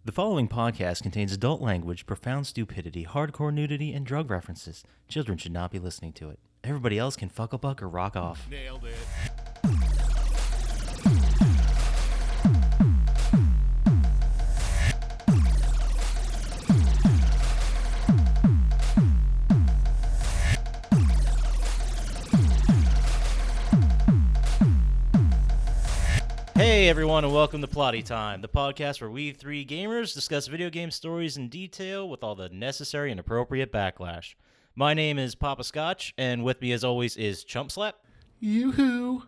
The following podcast contains adult language, profound stupidity, hardcore nudity, and drug references. Children should not be listening to it. Everybody else can fuck a buck or rock off. Nailed it. Hey everyone, and welcome to Plotty Time, the podcast where we three gamers discuss video game stories in detail with all the necessary and appropriate backlash. My name is Poppascotch, and with me as always is Chump Slap. Yoo-hoo.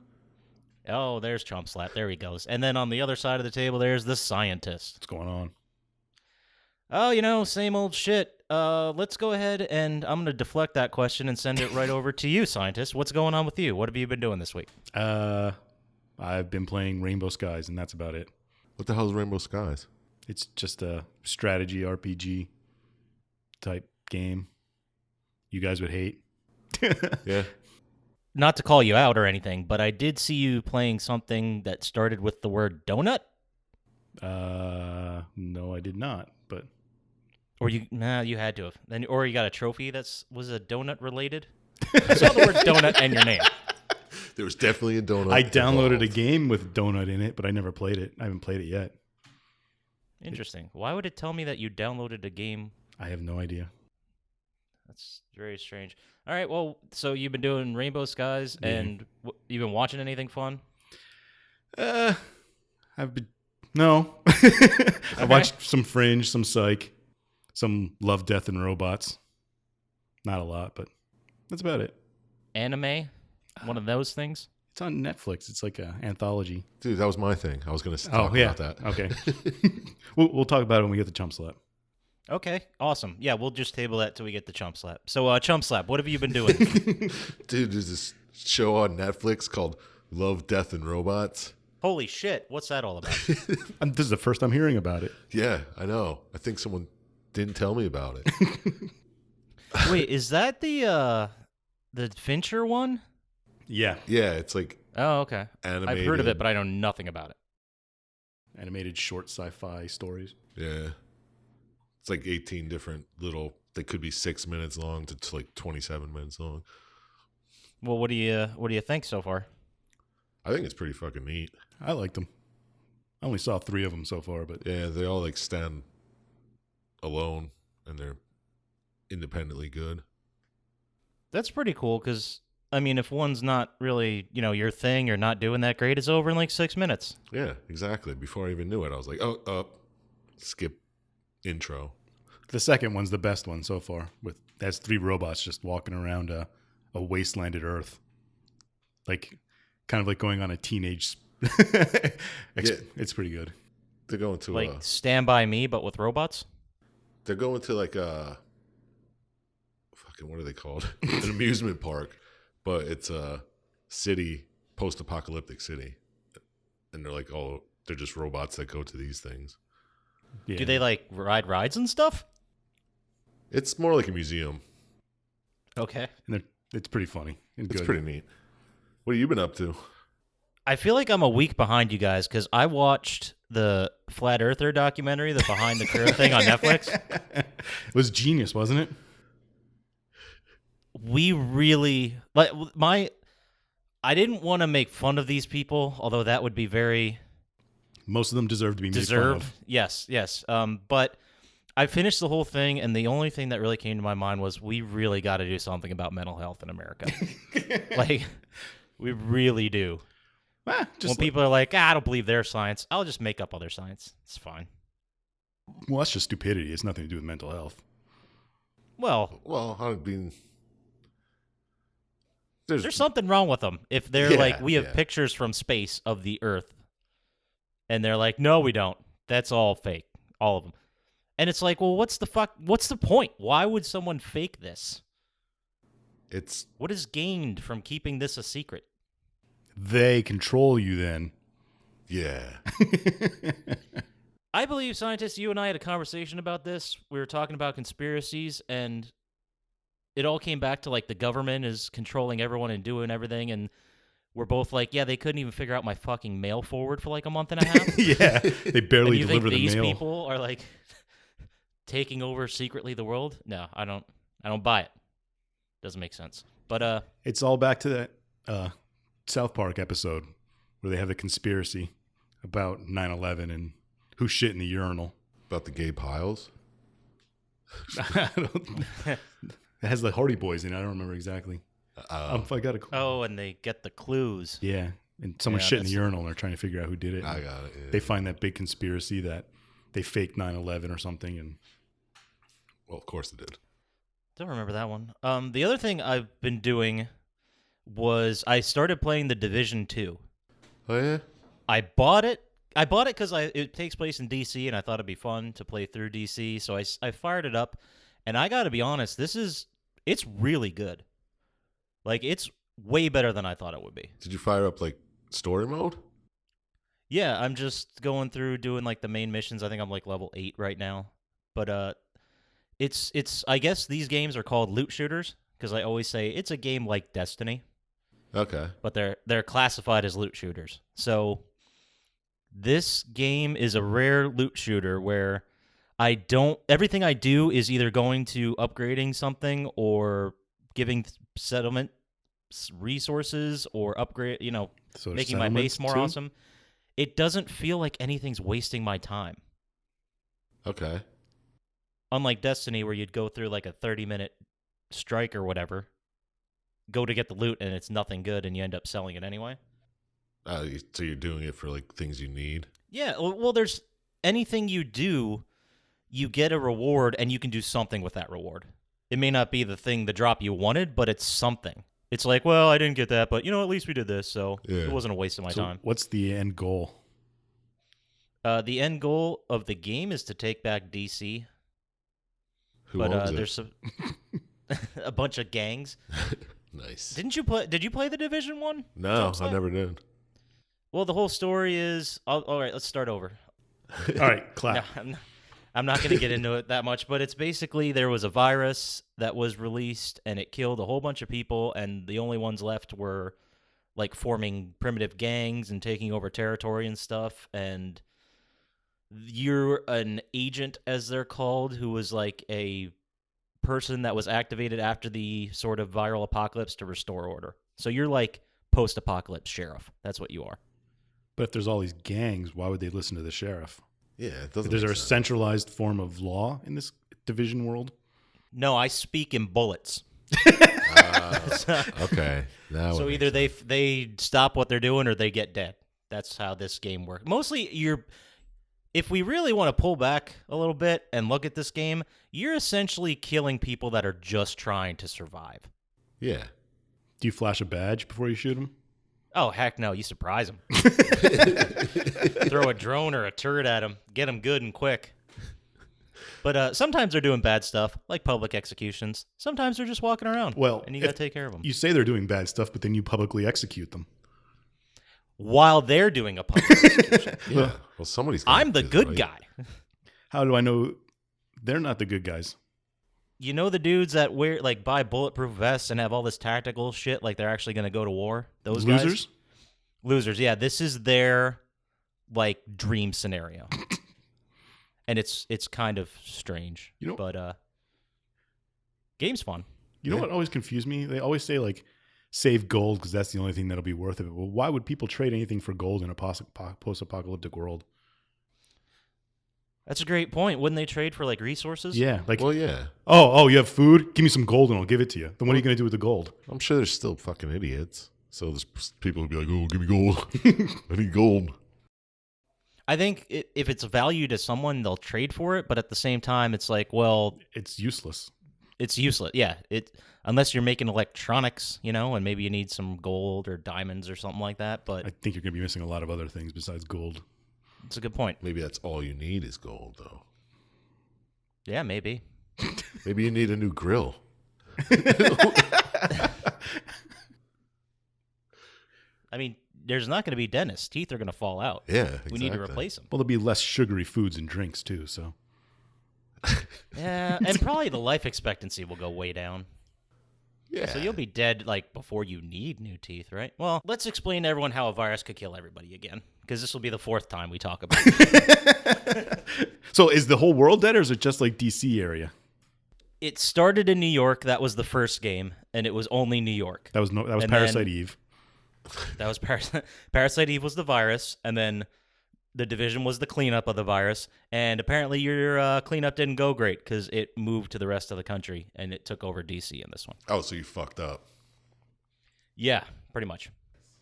Oh, there's Chump Slap. There he goes. And then on the other side of the table, there's the Syintist. What's going on? Oh, same old shit. Let's go ahead and I'm going to deflect that question and send it right over to you, Syintist. What's going on with you? What have you been doing this week? I've been playing Rainbow Skies, and that's about it. What the hell is Rainbow Skies? It's just a strategy RPG type game you guys would hate. Yeah. Not to call you out or anything, but I did see you playing something that started with the word donut. No, I did not, but... Or you had to have. Or you got a trophy that was a donut related. I saw the word donut and your name. There was definitely a donut. I downloaded involved. a game with donut in it, but I never played it. I haven't played it yet. Interesting. Why would it tell me that you downloaded a game? I have no idea. That's very strange. All right, well, so you've been doing Rainbow Skies, and you've been watching anything fun? No. I watched some Fringe, some Psych, some Love, Death, and Robots. Not a lot, but that's about it. Anime? One of those things? It's on Netflix. It's like an anthology. Dude, that was my thing. I was going to talk about that. Okay. We'll talk about it when we get the Chump Slap. Okay, awesome. Yeah, we'll just table that till we get the Chump Slap. So, Chump Slap, what have you been doing? Dude, there's this show on Netflix called Love, Death, and Robots. Holy shit, what's that all about? This is the first I'm hearing about it. Yeah, I know. I think someone didn't tell me about it. Wait, is that the Fincher one? Yeah. Yeah, it's like Oh, okay. animated. I've heard of it, but I know nothing about it. Animated short sci-fi stories. Yeah. It's like 18 different little, they could be 6 minutes long to like 27 minutes long. Well, what do you think so far? I think it's pretty fucking neat. I liked them. I only saw 3 of them so far, but Yeah, they all like stand alone and they're independently good. That's pretty cool because, I mean, if one's not really, your thing, you're not doing that great, it's over in like 6 minutes. Yeah, exactly. Before I even knew it, I was like, skip intro. the second one's the best one so far. Has 3 robots just walking around a wastelanded Earth, like kind of like going on a teenage. It's pretty good. They're going to Like Stand By Me, but with robots? they're going to like a fucking, what are they called? An amusement park, but it's a city, post-apocalyptic city, and they're just robots that go to these things. Yeah. Do they like ride rides and stuff? It's more like a museum. Okay. And it's pretty funny and It's good. pretty neat. What have you been up to? I feel like I'm a week behind you guys because I watched the Flat Earther documentary, the Behind the Curve thing on Netflix. It was genius, wasn't it? We really I didn't want to make fun of these people, although that would be very Most of them deserve to be made fun of. Yes. But I finished the whole thing, and the only thing that really came to my mind was we really got to do something about mental health in America. Like, we really do. When people are like, I don't believe their science, I'll just make up other science. It's fine. Well, that's just stupidity. It's nothing to do with mental health. Well, I mean, there's something wrong with them. If they're like, we have pictures from space of the Earth, and they're like, no, we don't. That's all fake. All of them. And it's like, well, what's the fuck? What's the point? Why would someone fake this? What is gained from keeping this a secret? They control you then. Yeah. I believe, Syintist, you and I had a conversation about this. We were talking about conspiracies, and it all came back to, like, the government is controlling everyone and doing everything, and we're both like, yeah, they couldn't even figure out my fucking mail forward for like a month and a half. Yeah, they barely and you deliver think the mail. These people are like taking over secretly the world? No, I don't buy it. Doesn't make sense. But it's all back to that South Park episode where they have the conspiracy about 9/11 and who shit in the urinal. About the gay piles? It has the Hardy Boys in it. I don't remember exactly. I got a. Oh, and they get the clues. Yeah, and someone shit in the urinal, and they're trying to figure out who did it. I got it. Yeah. They find that big conspiracy that they faked 9/11 or something, and well, of course they did. Don't remember that one. The other thing I've been doing was I started playing the Division 2. Oh yeah. I bought it because it takes place in DC, and I thought it'd be fun to play through DC. So I fired it up, and I got to be honest, it's really good. Like, it's way better than I thought it would be. Did you fire up like story mode? Yeah, I'm just going through doing like the main missions. I think I'm like level 8 right now. But it's I guess these games are called loot shooters because I always say it's a game like Destiny. Okay. But they're classified as loot shooters. So this game is a rare loot shooter where everything I do is either going to upgrading something or giving settlement resources or upgrade, so making my base more awesome. It doesn't feel like anything's wasting my time. Okay. Unlike Destiny where you'd go through like a 30-minute strike or whatever, go to get the loot and it's nothing good and you end up selling it anyway. So you're doing it for like things you need? Yeah, well, there's anything you do, you get a reward and you can do something with that reward. It may not be the drop you wanted, but it's something. It's like, well, I didn't get that, but at least we did this, so it wasn't a waste of my time. What's the end goal? The end goal of the game is to take back DC. Who owns it? There's a bunch of gangs. Nice. Did you play the Division 1? No, I never did. Well, the whole story is... all right, let's start over. All right, clap. No, I'm not going to get into it that much, but it's basically there was a virus that was released, and it killed a whole bunch of people, and the only ones left were, like, forming primitive gangs and taking over territory and stuff, and you're an agent, as they're called, who was, like, a person that was activated after the sort of viral apocalypse to restore order. So you're, like, post-apocalypse sheriff. That's what you are. But if there's all these gangs, why would they listen to the sheriff? Yeah, it doesn't. Is there a centralized form of law in this Division world? No, I speak in bullets. Okay. Now so either they stop what they're doing or they get dead. That's how this game works. Mostly, if we really want to pull back a little bit and look at this game, you're essentially killing people that are just trying to survive. Yeah. Do you flash a badge before you shoot them? Oh, heck no. You surprise them. Throw a drone or a turret at them. Get them good and quick. But sometimes they're doing bad stuff, like public executions. Sometimes they're just walking around, and you got to take care of them. You say they're doing bad stuff, but then you publicly execute them. While they're doing a public execution. Yeah. Well, somebody's. I'm the good guy. How do I know they're not the good guys? You know the dudes that buy bulletproof vests and have all this tactical shit, like they're actually going to go to war? Those losers? Guys? Losers, yeah. This is their, dream scenario. And it's kind of strange. But game's fun. You know what always confused me? They always say, save gold because that's the only thing that'll be worth it. Well, why would people trade anything for gold in a post-apocalyptic world? That's a great point. Wouldn't they trade for resources? Yeah. Well, yeah. Oh, you have food? Give me some gold and I'll give it to you. Then what are you going to do with the gold? I'm sure there's still fucking idiots. So there's people who'd be like, "Oh, give me gold. I need gold." I think if it's value to someone, they'll trade for it. But at the same time, it's it's useless. It's useless. Yeah. Unless you're making electronics, and maybe you need some gold or diamonds or something like that. But I think you're going to be missing a lot of other things besides gold. It's a good point. Maybe that's all you need is gold, though. Yeah, maybe. Maybe you need a new grill. I mean, there's not going to be dentists. Teeth are going to fall out. Yeah, exactly. We need to replace them. Well, there'll be less sugary foods and drinks, too, so. Yeah, and probably the life expectancy will go way down. Yeah. So you'll be dead like before you need new teeth, right? Well, let's explain to everyone how a virus could kill everybody again, because this will be the 4th time we talk about it. So is the whole world dead, or is it just like DC area? It started in New York. That was the first game, and it was only New York. That was Parasite Eve. That was Parasite Eve was the virus, and then the Division was the cleanup of the virus. And apparently your cleanup didn't go great because it moved to the rest of the country, and it took over DC in this one. Oh, so you fucked up. Yeah, pretty much.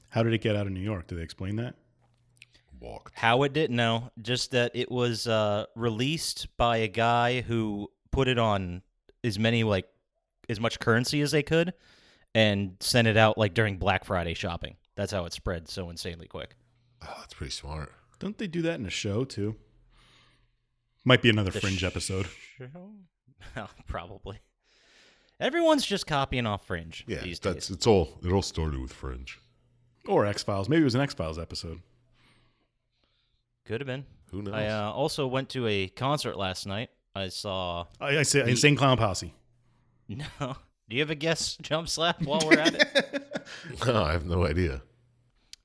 How did it get out of New York? Did they explain that? Walked. How it didn't know, just that it was released by a guy who put it on as much currency as they could and sent it out like during Black Friday shopping. That's how it spread so insanely quick. Oh, that's pretty smart. Don't they do that in a show too? Might be another Fringe episode. Well, probably. Everyone's just copying off Fringe these days. It all started with Fringe. Or X-Files. Maybe it was an X-Files episode. Could have been. Who knows? I also went to a concert last night. I saw... I say Insane Clown Posse. No. Do you have a guess, Chump Slap, while we're at it? No, I have no idea.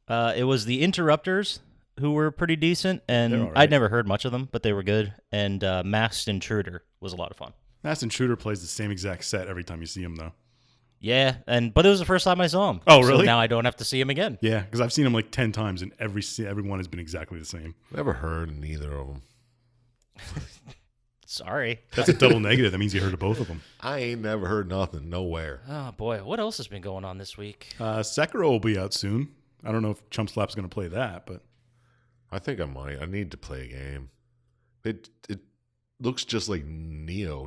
It was the Interrupters, who were pretty decent, and right. I'd never heard much of them, but they were good. And Masked Intruder was a lot of fun. Masked Intruder plays the same exact set every time you see him, though. Yeah, but it was the first time I saw him. Oh, really? So now I don't have to see him again. Yeah, because I've seen him like 10 times, and every one has been exactly the same. Never heard neither of them. Sorry. That's a double negative. That means you heard of both of them. I ain't never heard nothing, nowhere. Oh, boy. What else has been going on this week? Sekiro will be out soon. I don't know if Chump Slap's going to play that, but... I think I might. I need to play a game. It looks just like Neo.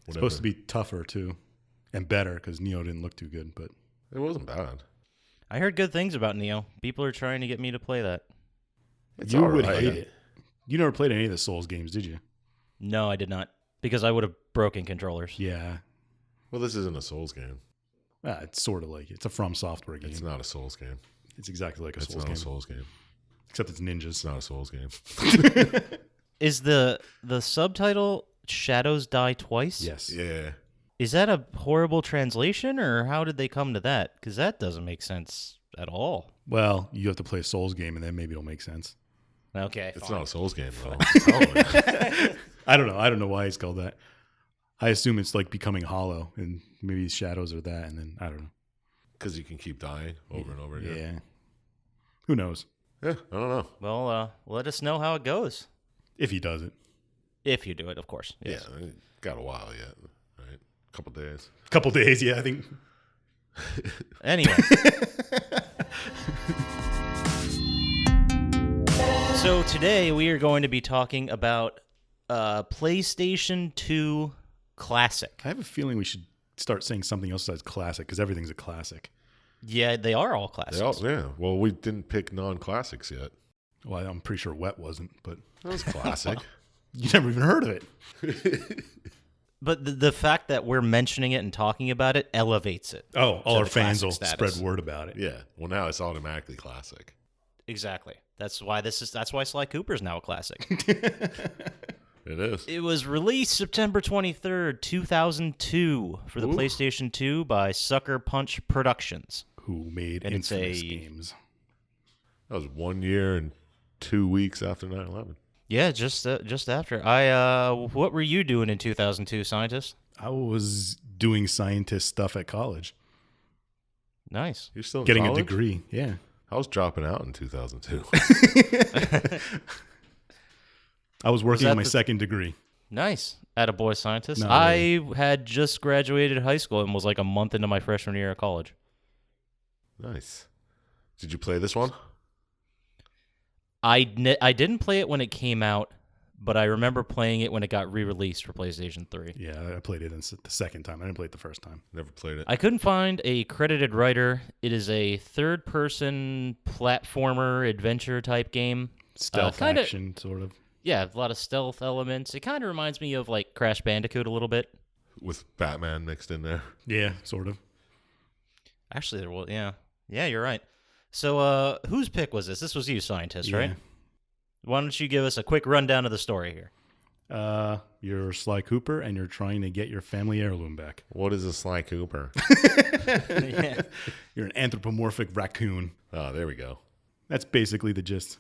It's supposed to be tougher, too. And better, because Neo didn't look too good, but... It wasn't bad. I heard good things about Neo. People are trying to get me to play that. You would hate it. You never played any of the Souls games, did you? No, I did not. Because I would have broken controllers. Yeah. Well, this isn't a Souls game. It's sort of like it. It's a From Software game. It's not a Souls game. It's exactly like a It's Souls not game. a Souls game. Except it's ninjas. It's not a Souls game. Is the subtitle Shadows Die Twice? Yes. Yeah. Is that a horrible translation, or how did they come to that? Because that doesn't make sense at all. Well, you have to play a Souls game, and then maybe it'll make sense. Okay, It's fine. not a Souls game, though. I don't know. I don't know why it's called that. I assume it's like becoming hollow, and maybe shadows are that, and then I don't know. Because you can keep dying over and over again. Yeah. Who knows? Yeah, I don't know. Well, let us know how it goes. If he does it. If you do it, of course. Yes. Yeah, got a while yet, right? A couple days. Couple days, yeah, I think. Anyway. So today we are going to be talking about PlayStation 2 Classic. I have a feeling we should start saying something else besides classic, because everything's a classic. Yeah, they are all classics. Yeah. Well, we didn't pick non-classics yet. Well, I'm pretty sure Wet wasn't, but That was classic. you never even heard of it. But the fact that we're mentioning it and talking about it elevates it. Oh, all to our the fans will classic status. spread word about it. Yeah. Well, now it's automatically classic. Exactly. That's why Sly Cooper is now a classic. It is. It was released September 23rd, 2002 for the PlayStation 2 by Sucker Punch Productions. Who made And it's infamous games. That was 1 year and 2 weeks after 9/11. Yeah, just after. What were you doing in 2002, Syintist? I was doing scientist stuff at college. Nice. You're still in Getting college? a degree, yeah. I was dropping out in 2002. I was working that on my the- second degree. Nice. Attaboy, Syintist. Not I had just graduated high school and was like a month into my freshman year of college. Nice. Did you play this one? I didn't play it when it came out, but I remember playing it when it got re-released for PlayStation 3. Yeah, I played it the second time. I didn't play it the first time. Never played it. I couldn't find a credited writer. It is a third-person platformer adventure type game. Stealth kinda- action, sort of. Yeah, a lot of stealth elements. It kind of reminds me of like Crash Bandicoot a little bit. With Batman mixed in there. Yeah, sort of. Actually, there was, yeah. Yeah, you're right. So, whose pick was this? This was you, Syintist, right? Yeah. Why don't you give us a quick rundown of the story here? You're Sly Cooper, and you're trying to get your family heirloom back. What is a Sly Cooper? Yeah. You're an anthropomorphic raccoon. Oh, there we go. That's basically the gist.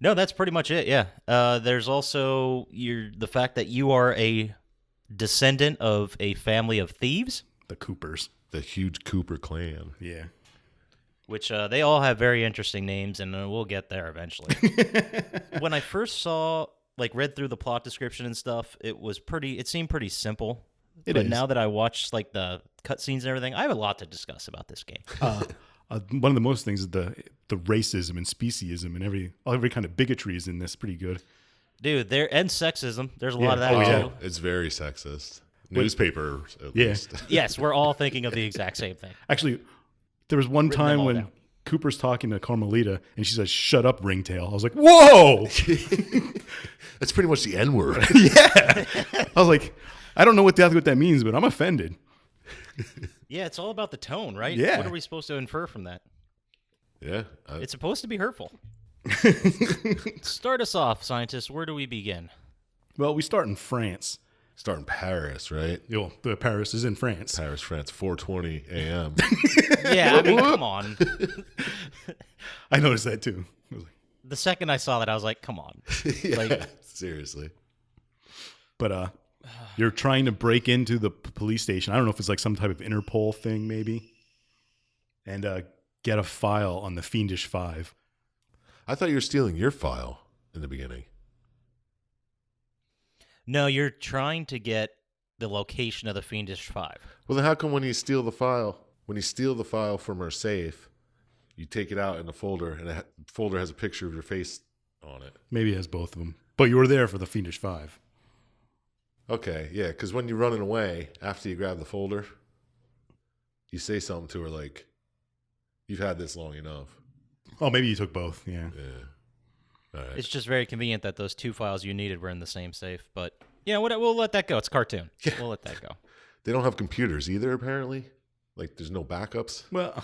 No, that's pretty much it. Yeah. There's also the fact that you are a descendant of a family of thieves, The Coopers. The huge Cooper clan. Yeah. which they all have very interesting names, and we'll get there eventually. When I first read through the plot description and stuff, it seemed pretty simple. But now that I watched the cutscenes and everything, I have a lot to discuss about this game. One of the most things is the racism and speciesism and every kind of bigotry is in this pretty good. Dude, and sexism. There's a lot of that too. It's very sexist. Newspapers, at Yeah. least. Yes, we're all thinking of the exact same thing. Actually, there was one Written them time all when down. Cooper's talking to Carmelita and she says, "Shut up, Ringtail." I was like, "Whoa!" That's pretty much the N-word. Yeah. I was like, I don't know exactly what that means, but I'm offended. Yeah, it's all about the tone, right? Yeah. What are we supposed to infer from that? Yeah. It's supposed to be hurtful. Start us off, scientist. Where do we begin? Well, we start in France. Start in Paris, right? The Paris is in France. Paris, France, 4:20 a.m. Yeah, I mean, come on. I noticed that too. I was like, The second I saw that, I was like, come on. Yeah, seriously. but you're trying to break into the police station. I don't know if it's like some type of Interpol thing, maybe, and get a file on the Fiendish Five. I thought you were stealing your file in the beginning. No, you're trying to get the location of the Fiendish Five. Well, then how come when you steal the file from her safe, you take it out in the folder, and the folder has a picture of your face on it? Maybe it has both of them. But you were there for the Fiendish Five. Okay, yeah, because when you're running away, after you grab the folder, you say something to her like, "You've had this long enough." Oh, maybe you took both. Yeah. Yeah. All right. It's just very convenient that those two files you needed were in the same safe. But, we'll let that go. It's a cartoon. Yeah. We'll let that go. They don't have computers either, apparently. Like, there's no backups. Well,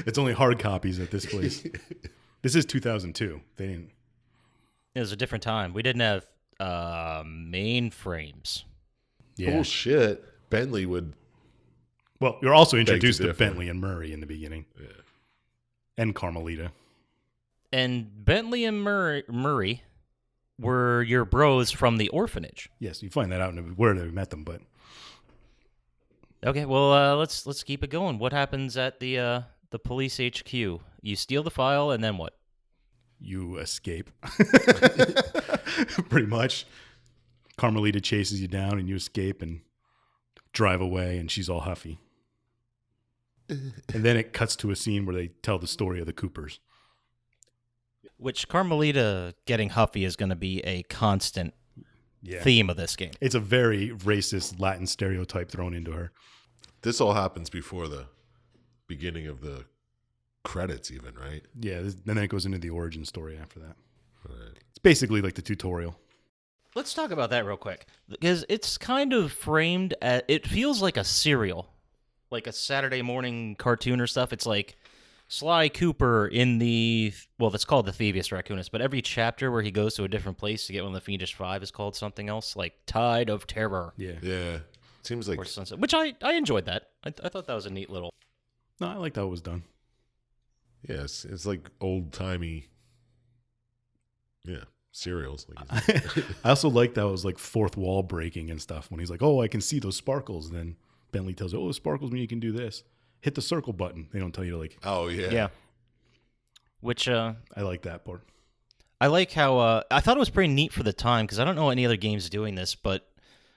it's only hard copies at this place. This is 2002. They didn't. It was a different time. We didn't have mainframes. Yeah. Bullshit. Bentley would. Well, you're also Beg to introduced to differ. Bentley and Murray in the beginning. Yeah. And Carmelita. And Bentley and Murray were your bros from the orphanage. Yes, you find that out in where they met them, but Okay, well, let's keep it going. What happens at the police HQ? You steal the file, and then what? you escape. Pretty much. Carmelita chases you down and you escape and drive away, and she's all huffy. And then it cuts to a scene where they tell the story of the Coopers. Which Carmelita getting huffy is going to be a constant theme of this game. It's a very racist Latin stereotype thrown into her. This all happens before the beginning of the credits, even, right? Yeah, and then it goes into the origin story after that. Right. It's basically like the tutorial. Let's talk about that real quick, because it's kind of framed as, it feels like a serial, like a Saturday morning cartoon or stuff. It's like Sly Cooper that's called the Thievius Raccoonus, but every chapter where he goes to a different place to get one of the Fiendish Five is called something else, like Tide of Terror. Yeah. Yeah. Seems like. Or Sunset, which I enjoyed that. I thought that was a neat little. No, I like how it was done. Yeah, it's like old timey. Yeah, serials. Like I also like that it was like fourth wall breaking and stuff. When he's like, "Oh, I can see those sparkles." Then Bentley tells you, "Oh, the sparkles mean you can do this. Hit the circle button." They don't tell you to like. oh yeah. Yeah. Which I like that part. I like how I thought it was pretty neat for the time, because I don't know any other games doing this, but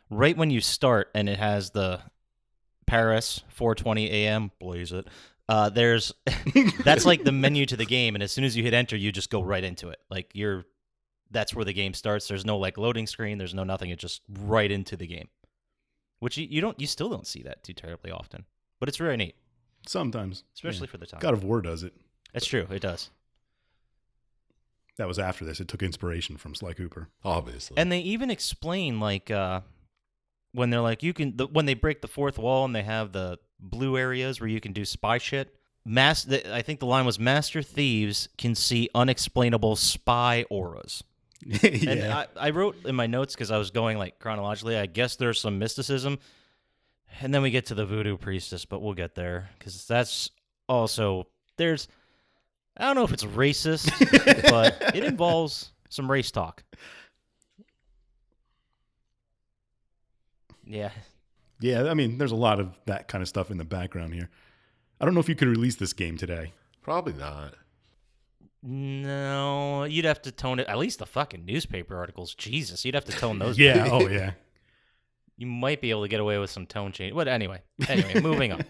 right when you start and it has the Paris 4:20 a.m. blaze it. There's that's like the menu to the game, and as soon as you hit enter, you just go right into it. Like that's where the game starts. There's no like loading screen. There's no nothing. It's just right into the game, which you still don't see that too terribly often, but it's very neat, Sometimes, especially for the time. God of War does it. That's true. It does. That was after this. It took inspiration from Sly Cooper. Obviously. And they even explain like when they're like when they break the fourth wall and they have the blue areas where you can do spy shit. I think the line was, "Master thieves can see unexplainable spy auras." Yeah. And I wrote in my notes because I was going like chronologically. I guess there's some mysticism, and then we get to the voodoo priestess, but we'll get there because that's also there's. I don't know if it's racist, but it involves some race talk. Yeah. Yeah, I mean, there's a lot of that kind of stuff in the background here. I don't know if you could release this game today. Probably not. No, you'd have to tone it. At least the fucking newspaper articles. Jesus, you'd have to tone those. Yeah, back. oh yeah. You might be able to get away with some tone change. But anyway, moving on.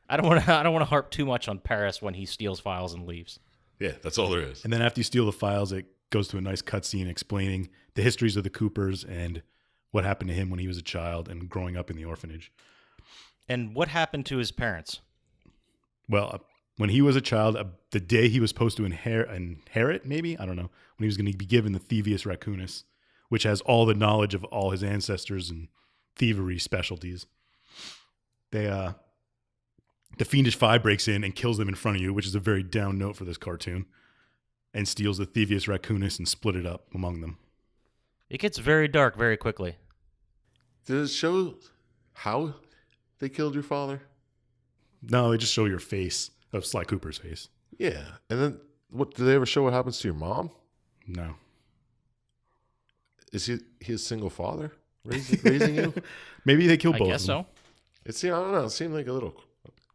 I don't want to harp too much on Paris when he steals files and leaves. Yeah, that's all there is. And then after you steal the files, it goes to a nice cutscene explaining the histories of the Coopers and what happened to him when he was a child and growing up in the orphanage. And what happened to his parents? Well, when he was a child, the day he was supposed to inherit, maybe? I don't know. When he was going to be given the Thievius Raccoonus, which has all the knowledge of all his ancestors and thievery specialties. The Fiendish Five breaks in and kills them in front of you, which is a very down note for this cartoon, and steals the Thievius Raccoonus and split it up among them. It gets very dark very quickly. Does it show how they killed your father? No, they just show your face, of Sly Cooper's face. Yeah. And then what do they ever show what happens to your mom? No. Is he his single father raising you? Maybe they killed I both guess of them. so. I don't know. It seemed like a little...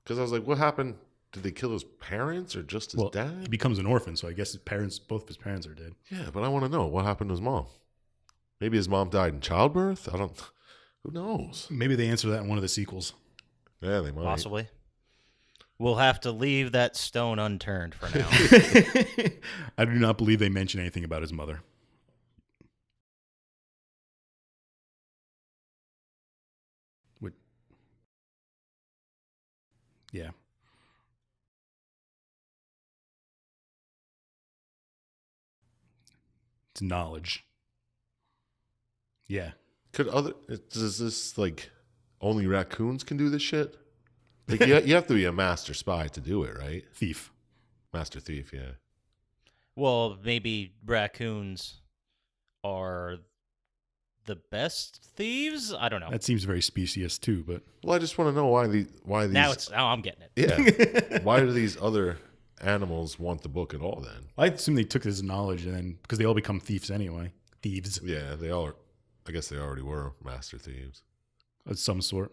Because I was like, what happened? Did they kill his parents or just his Well, dad? he becomes an orphan, so I guess both of his parents are dead. Yeah, but I want to know what happened to his mom. Maybe his mom died in childbirth? Who knows? Maybe they answer that in one of the sequels. Yeah, they might. Possibly. We'll have to leave that stone unturned for now. I do not believe they mention anything about his mother. Yeah. It's knowledge. Yeah. Does this like only raccoons can do this shit? Like you have to be a master spy to do it, right? Thief. Master thief, yeah. Well, maybe raccoons are the best thieves? I don't know. That seems very specious too, but Well, I just want to know why these. Now I'm getting it. Yeah. Why do these other animals want the book at all? Then. I assume they took this knowledge and then because they all become thieves anyway. Thieves Yeah, they all. I guess they already were master thieves. of some sort.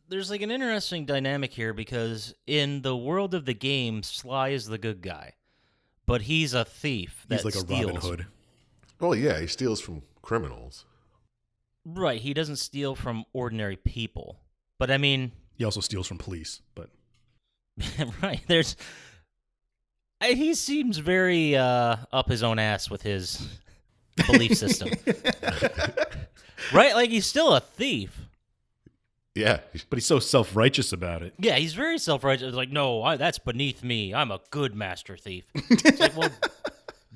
There's like an interesting dynamic here because in the world of the game, Sly is the good guy, but he's a thief that He's like a steals. Robin Hood. Well, yeah, he steals from criminals. Right, he doesn't steal from ordinary people. But I mean, He also steals from police, but right, he seems very up his own ass with his belief system. Right, like he's still a thief. Yeah. but he's so self-righteous about it. Yeah, he's very self-righteous. Like, no, that's beneath me. I'm a good master thief. It's like, well,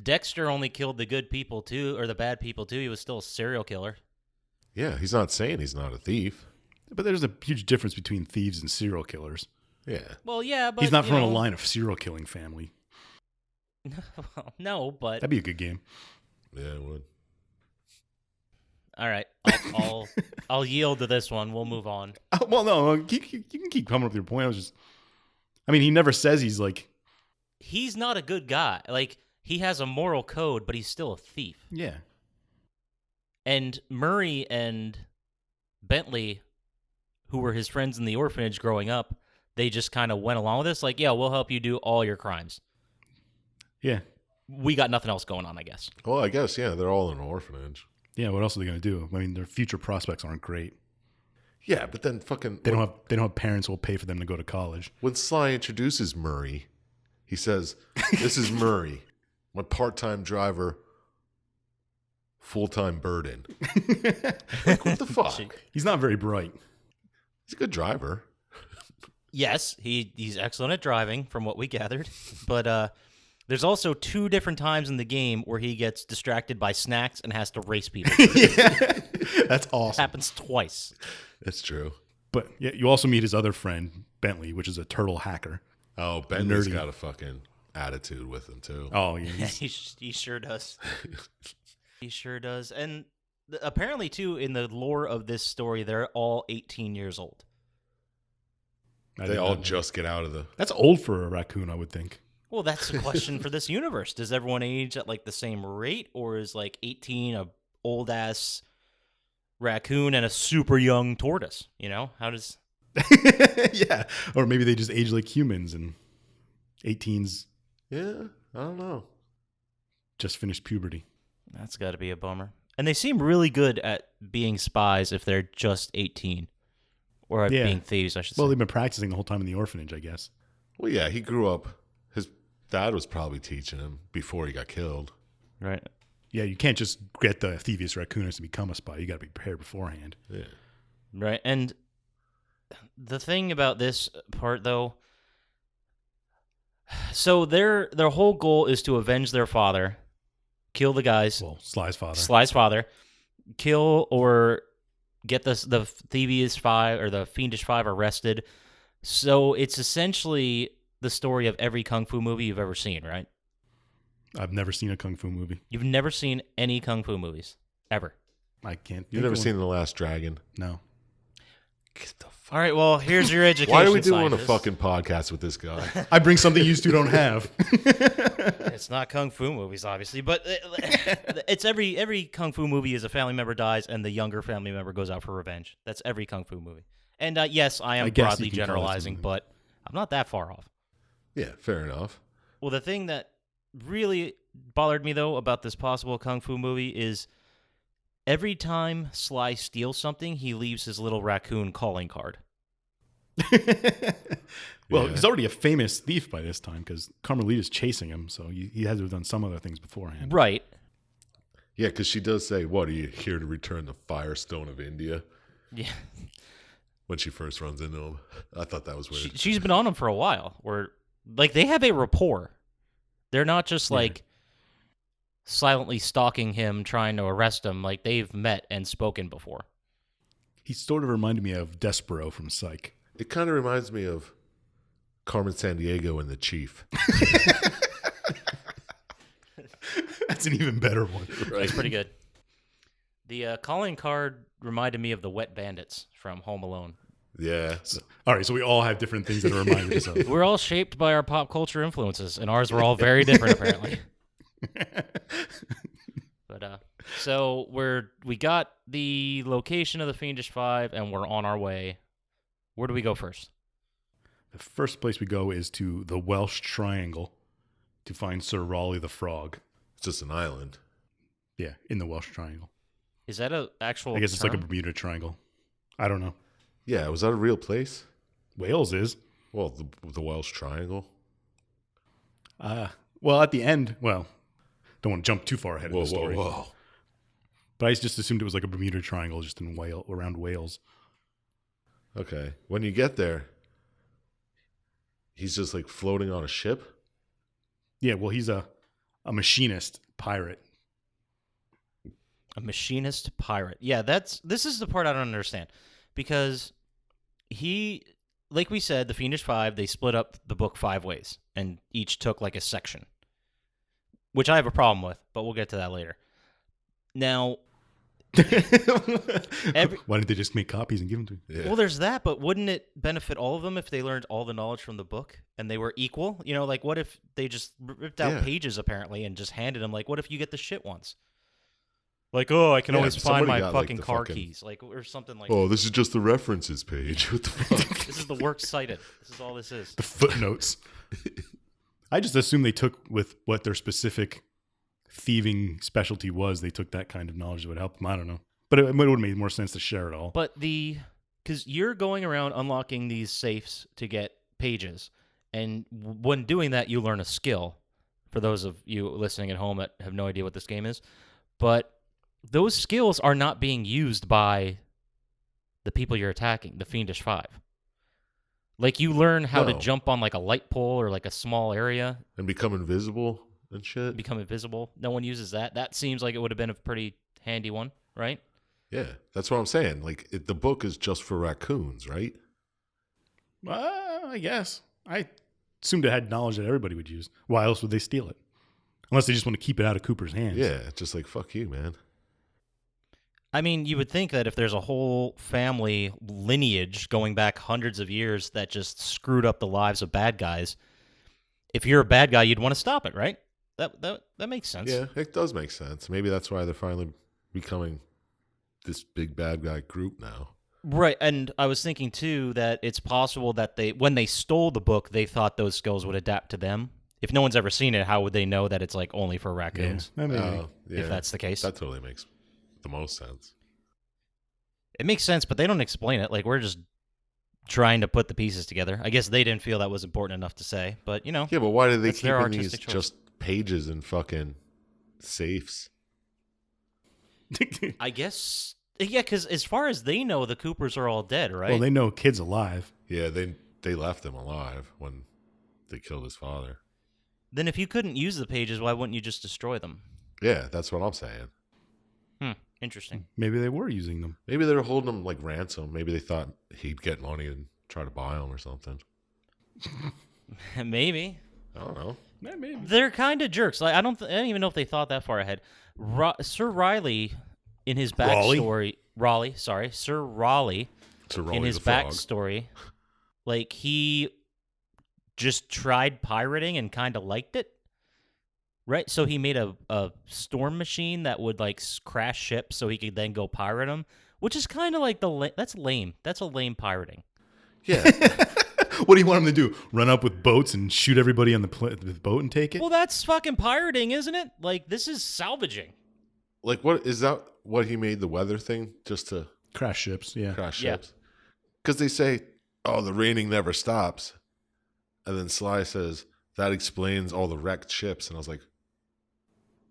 Dexter only killed the good people too, or the bad people too. He was still a serial killer. Yeah, he's not saying he's not a thief. But there's a huge difference between thieves and serial killers. Yeah. Well, yeah, but He's not you from know, a line of serial killing family. Well, no, but That'd be a good game. Yeah, it would. all right, I'll yield to this one. We'll move on. Well, no, you can keep coming up with your point. I mean, he never says he's like, He's not a good guy. Like, he has a moral code, but he's still a thief. yeah. And Murray and Bentley, who were his friends in the orphanage growing up, they just kind of went along with this. Like, yeah, we'll help you do all your crimes. Yeah. We got nothing else going on, I guess. Well, I guess, yeah, they're all in an orphanage. Yeah, what else are they going to do? I mean, their future prospects aren't great. Yeah, but then fucking... They don't have parents who will pay for them to go to college. When Sly introduces Murray, he says, "This is Murray, my part-time driver, full-time burden." Like, what the fuck? He's not very bright. He's a good driver. Yes, he's excellent at driving, from what we gathered. But there's also 2 different times in the game where he gets distracted by snacks and has to race people. Yeah. That's awesome. Happens twice. That's true. But yeah, you also meet his other friend, Bentley, which is a turtle hacker. Oh, Bentley's Nerdy. got a fucking attitude with him too. Oh, yeah. he sure does. He sure does. And apparently, too, in the lore of this story, they're all 18 years old. They all just get out of the... That's old for a raccoon, I would think. Well, that's the question for this universe. Does everyone age at like the same rate, or is like 18 a old ass raccoon and a super young tortoise? You know, how does? Yeah, or maybe they just age like humans and 18's. Yeah, I don't know. Just finished puberty. That's got to be a bummer. And they seem really good at being spies if they're just 18, or at being thieves, I should say. Well, they've been practicing the whole time in the orphanage, I guess. Well, yeah, he grew up. His dad was probably teaching him before he got killed. Right. Yeah, you can't just get the Thievius Raccoonus to become a spy. You got to be prepared beforehand. Yeah. Right. And the thing about this part, though, so their whole goal is to avenge their father, kill the guys. Well, Sly's father. Kill or get the Thievius Five or the Fiendish Five arrested. So it's essentially the story of every kung fu movie you've ever seen, right? I've never seen a kung fu movie. You've never seen any kung fu movies ever. I can't. You've never seen The Last Dragon? No. Get the fuck. All right, well, here's your education. Why are we doing scientist. a fucking podcast with this guy? I bring something you two don't have. It's not kung fu movies, obviously, but it's every kung fu movie is a family member dies and the younger family member goes out for revenge. That's every kung fu movie. And yes, I am broadly generalizing, but I'm not that far off. Yeah, fair enough. Well, the thing that really bothered me, though, about this possible kung fu movie is every time Sly steals something, he leaves his little raccoon calling card. Well, he's already a famous thief by this time because Carmelita's chasing him, so he has to have done some other things beforehand. Right. Yeah, because she does say, what, are you here to return the Firestone of India? Yeah. When she first runs into him. I thought that was weird. She's been on him for a while, where, like, they have a rapport. They're not just, like, silently stalking him, trying to arrest him. Like, they've met and spoken before. He sort of reminded me of Despero from Psych. It kind of reminds me of Carmen Sandiego and the Chief. That's an even better one. Right. It's pretty good. The calling card reminded me of the Wet Bandits from Home Alone. Yeah. All right, so we all have different things that are reminded us of. We're all shaped by our pop culture influences, and ours were all very different, apparently. But so we got the location of the Fiendish Five, and we're on our way. Where do we go first? The first place we go is to the Welsh Triangle to find Sir Raleigh the Frog. It's just an island. Yeah, in the Welsh Triangle. Is that an actual I guess it's like a term? Bermuda Triangle. I don't know. Yeah, was that a real place? Wales is. Well, the Welsh Triangle. Well, at the end, don't want to jump too far ahead of the story. Whoa. But I just assumed it was like a Bermuda Triangle just in around Wales. Okay. When you get there, he's just like floating on a ship? Yeah, well, he's a machinist pirate. A machinist pirate. Yeah, this is the part I don't understand. Because like we said, the Fiendish Five, they split up the book 5 ways, and each took like a section, which I have a problem with, but we'll get to that later. Now, why didn't they just make copies and give them to him? Yeah. Well, there's that, but wouldn't it benefit all of them if they learned all the knowledge from the book and they were equal? You know, like what if they just ripped out pages apparently and just handed them? Like, what if you get the shit once? Like, oh, I can always find my fucking car keys, like, or something like. Oh, this is just the references page. What the fuck? This is the works cited. This is all this is. The footnotes. I just assumed they took with what their specific thieving specialty was. They took that kind of knowledge that would help them. I don't know, but it would have made more sense to share it all. But because you're going around unlocking these safes to get pages, and when doing that, you learn a skill. For those of you listening at home that have no idea what this game is, but those skills are not being used by the people you're attacking, the Fiendish Five. Like, you learn how to jump on, like, a light pole or, like, a small area. And become invisible and shit. Become invisible. No one uses that. That seems like it would have been a pretty handy one, right? Yeah, that's what I'm saying. Like, the book is just for raccoons, right? I guess. assumed it had knowledge that everybody would use. Why else would they steal it? Unless they just want to keep it out of Cooper's hands. Yeah, just like, fuck you, man. I mean, you would think that if there's a whole family lineage going back hundreds of years that just screwed up the lives of bad guys, if you're a bad guy, you'd want to stop it, right? That makes sense. Yeah, it does make sense. Maybe that's why they're finally becoming this big bad guy group now. Right, and I was thinking, too, that it's possible that when they stole the book, they thought those skills would adapt to them. If no one's ever seen it, how would they know that it's like only for raccoons? Yeah, if that's the case. That totally makes the most sense. It makes sense, but they don't explain it. Like, we're just trying to put the pieces together. I guess they didn't feel that was important enough to say, but, you know. Yeah, but why do they keep these choice. just pages in fucking safes? I guess, yeah, because as far as they know, the Coopers are all dead, right? Well, they know kid's alive. Yeah, they left him alive when they killed his father. Then if you couldn't use the pages, why wouldn't you just destroy them? Yeah, that's what I'm saying. Interesting. Maybe they were using them. Maybe they were holding him like ransom. Maybe they thought he'd get money and try to buy them or something. Maybe. I don't know. Yeah, maybe. They're kind of jerks. Like I don't even know if they thought that far ahead. Sir Riley, in his backstory, Sir Raleigh, in his backstory, like he just tried pirating and kind of liked it, right? So he made a storm machine that would like crash ships, so he could then go pirate them, which is kind of like that's lame. That's a lame pirating. Yeah. What do you want him to do? Run up with boats and shoot everybody on the boat and take it? Well, that's fucking pirating, isn't it? Like, this is salvaging. Like, what is that? What he made the weather thing just to crash ships? Yeah, crash ships. Because they say, "Oh, the raining never stops," and then Sly says that explains all the wrecked ships, and I was like,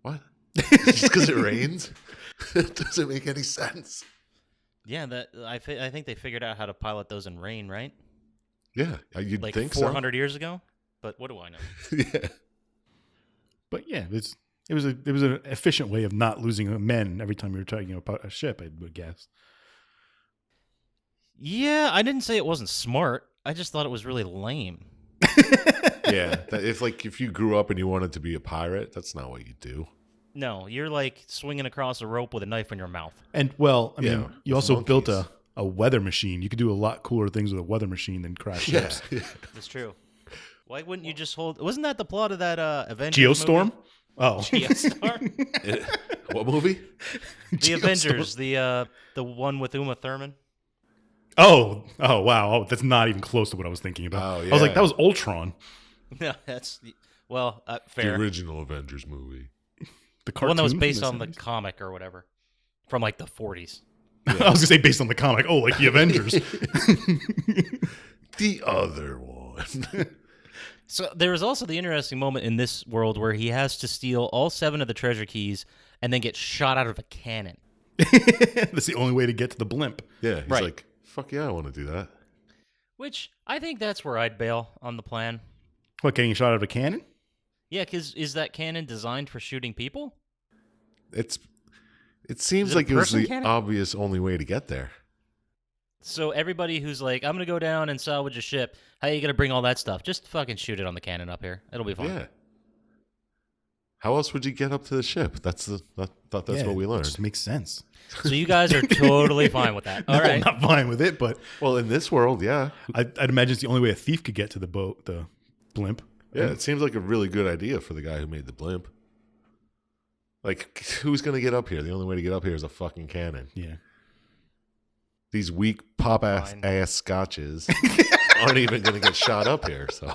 "What? Just because it rains? It doesn't make any sense." Yeah, I think they figured out how to pilot those in rain, right? Yeah, you'd like think 400 years ago. But what do I know? Yeah, but yeah, it was an efficient way of not losing men every time you were talking about a ship, I would guess. Yeah, I didn't say it wasn't smart. I just thought it was really lame. yeah. If you grew up and you wanted to be a pirate, that's not what you do. No, you're like swinging across a rope with a knife in your mouth. And well, I mean, you also monkeys. built a weather machine. You could do a lot cooler things with a weather machine than crash ships. Yeah. That's true. Why wouldn't you just hold? Wasn't that the plot of that Avengers Geostorm? movie? Oh, Geostorm. What movie? The Avengers, the one with Uma Thurman. Oh, wow. Oh, that's not even close to what I was thinking about. Oh, yeah. I was like, that was Ultron. No, that's The fair. original Avengers movie. The The cartoon one that was from based the on the 70s? comic or whatever, from like the 40s. I was going to say based on the comic. Oh, like the Avengers. The other one. So there was also the interesting moment in this world where he has to steal all 7 of the treasure keys and then get shot out of a cannon. That's the only way to get to the blimp. Yeah, he's Right. like, fuck yeah, I want to do that. Which I think that's where I'd bail on the plan. What, getting shot out of a cannon? Yeah, because is that cannon designed for shooting people? It seems Is it a like it was person the cannon? obvious only way to get there. So everybody who's like, I'm going to go down and salvage a ship, how are you going to bring all that stuff? Just fucking shoot it on the cannon up here. It'll be fine. Yeah. How else would you get up to the ship? That's what we It learned. just makes sense. So you guys are totally fine with that. All No, right. I'm not fine with it, but Well, in this world, yeah. I'd imagine it's the only way a thief could get to the boat, the blimp. Yeah, it seems like a really good idea for the guy who made the blimp. Like, who's going to get up here? The only way to get up here is a fucking cannon. Yeah. These weak pop-ass scotches aren't even going to get shot up here, so...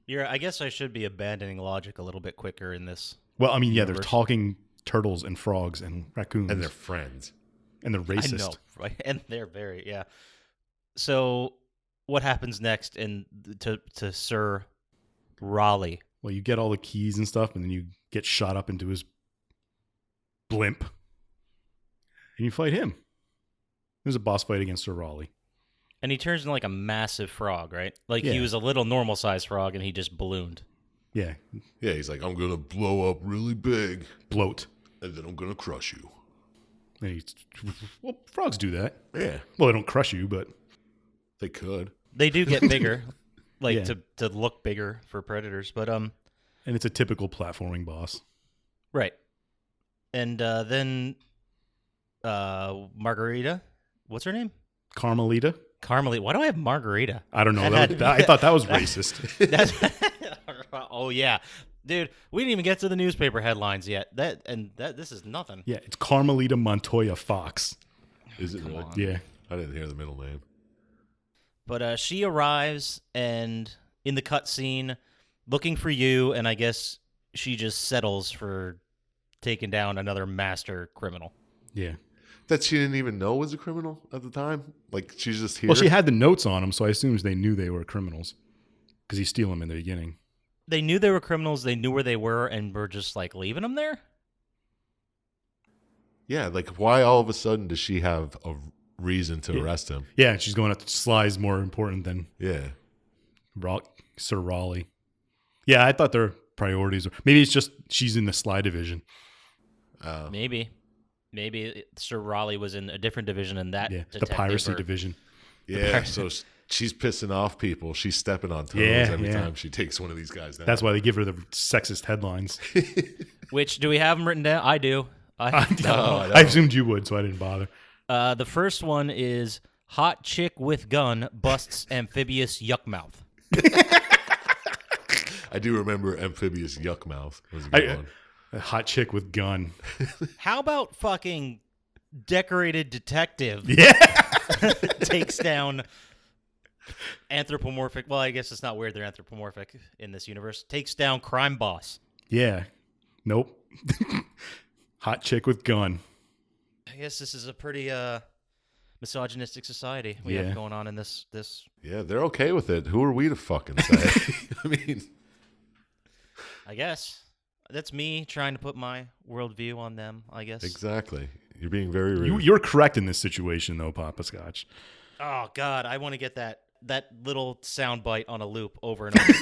I guess I should be abandoning logic a little bit quicker in this. Well, I mean, yeah, they're Universe. talking turtles and frogs and raccoons. And they're friends. And they're racist. I know, right? And they're very, yeah. So what happens next to Sir Raleigh? Well, you get all the keys and stuff, and then you get shot up into his blimp. And you fight him. There's a boss fight against Sir Raleigh. And he turns into like a massive frog, right? Like Yeah. he was a little normal-sized frog, and he just ballooned. Yeah. Yeah, he's like, I'm going to blow up really big, Bloat. and then I'm going to crush you. And well, frogs do that. Yeah, Well, they don't crush you, but they could. They do get bigger. like to look bigger for predators. But and it's a typical platforming boss, right? And then Margarita, what's her name? Carmelita. Carmelita. Why do I have Margarita? I don't know. I thought that was racist. Oh yeah, dude. We didn't even get to the newspaper headlines yet. This is nothing. Yeah, it's Carmelita Montoya Fox. Is it really? Yeah. I didn't hear the middle name. But she arrives and in the cutscene looking for you, and I guess she just settles for taking down another master criminal. Yeah. That she didn't even know was a criminal at the time? Like, she's just here? Well, she had the notes on him, so I assume they knew they were criminals because you steal them in the beginning. They knew they were criminals, they knew where they were, and were just, like, leaving them there? Yeah, like, why all of a sudden does she have a reason to arrest him? Yeah, she's going after Sly's more important than Sir Raleigh. Yeah, I thought their priorities were... Maybe it's just she's in the Sly division. Maybe Sir Raleigh was in a different division in that. Yeah, the piracy division. Yeah, so she's pissing off people. She's stepping on toes every time she takes one of these guys down. That's why they give her the sexist headlines. Which, do we have them written down? I do. I assumed you would, so I didn't bother. The first one is hot chick with gun busts amphibious yuck mouth. I do remember amphibious yuck mouth. Was a good one. A hot chick with gun. How about fucking decorated detective? Yeah. Takes down anthropomorphic. Well, I guess it's not weird they're anthropomorphic in this universe. Takes down crime boss. Yeah. Nope. Hot chick with gun. I guess this is a pretty misogynistic society we have going on in this. Yeah, they're okay with it. Who are we to fucking say? I mean, I guess that's me trying to put my worldview on them. I guess exactly. You're being very rude. You're correct in this situation, though, Poppascotch. Oh God, I want to get that little sound bite on a loop over and over.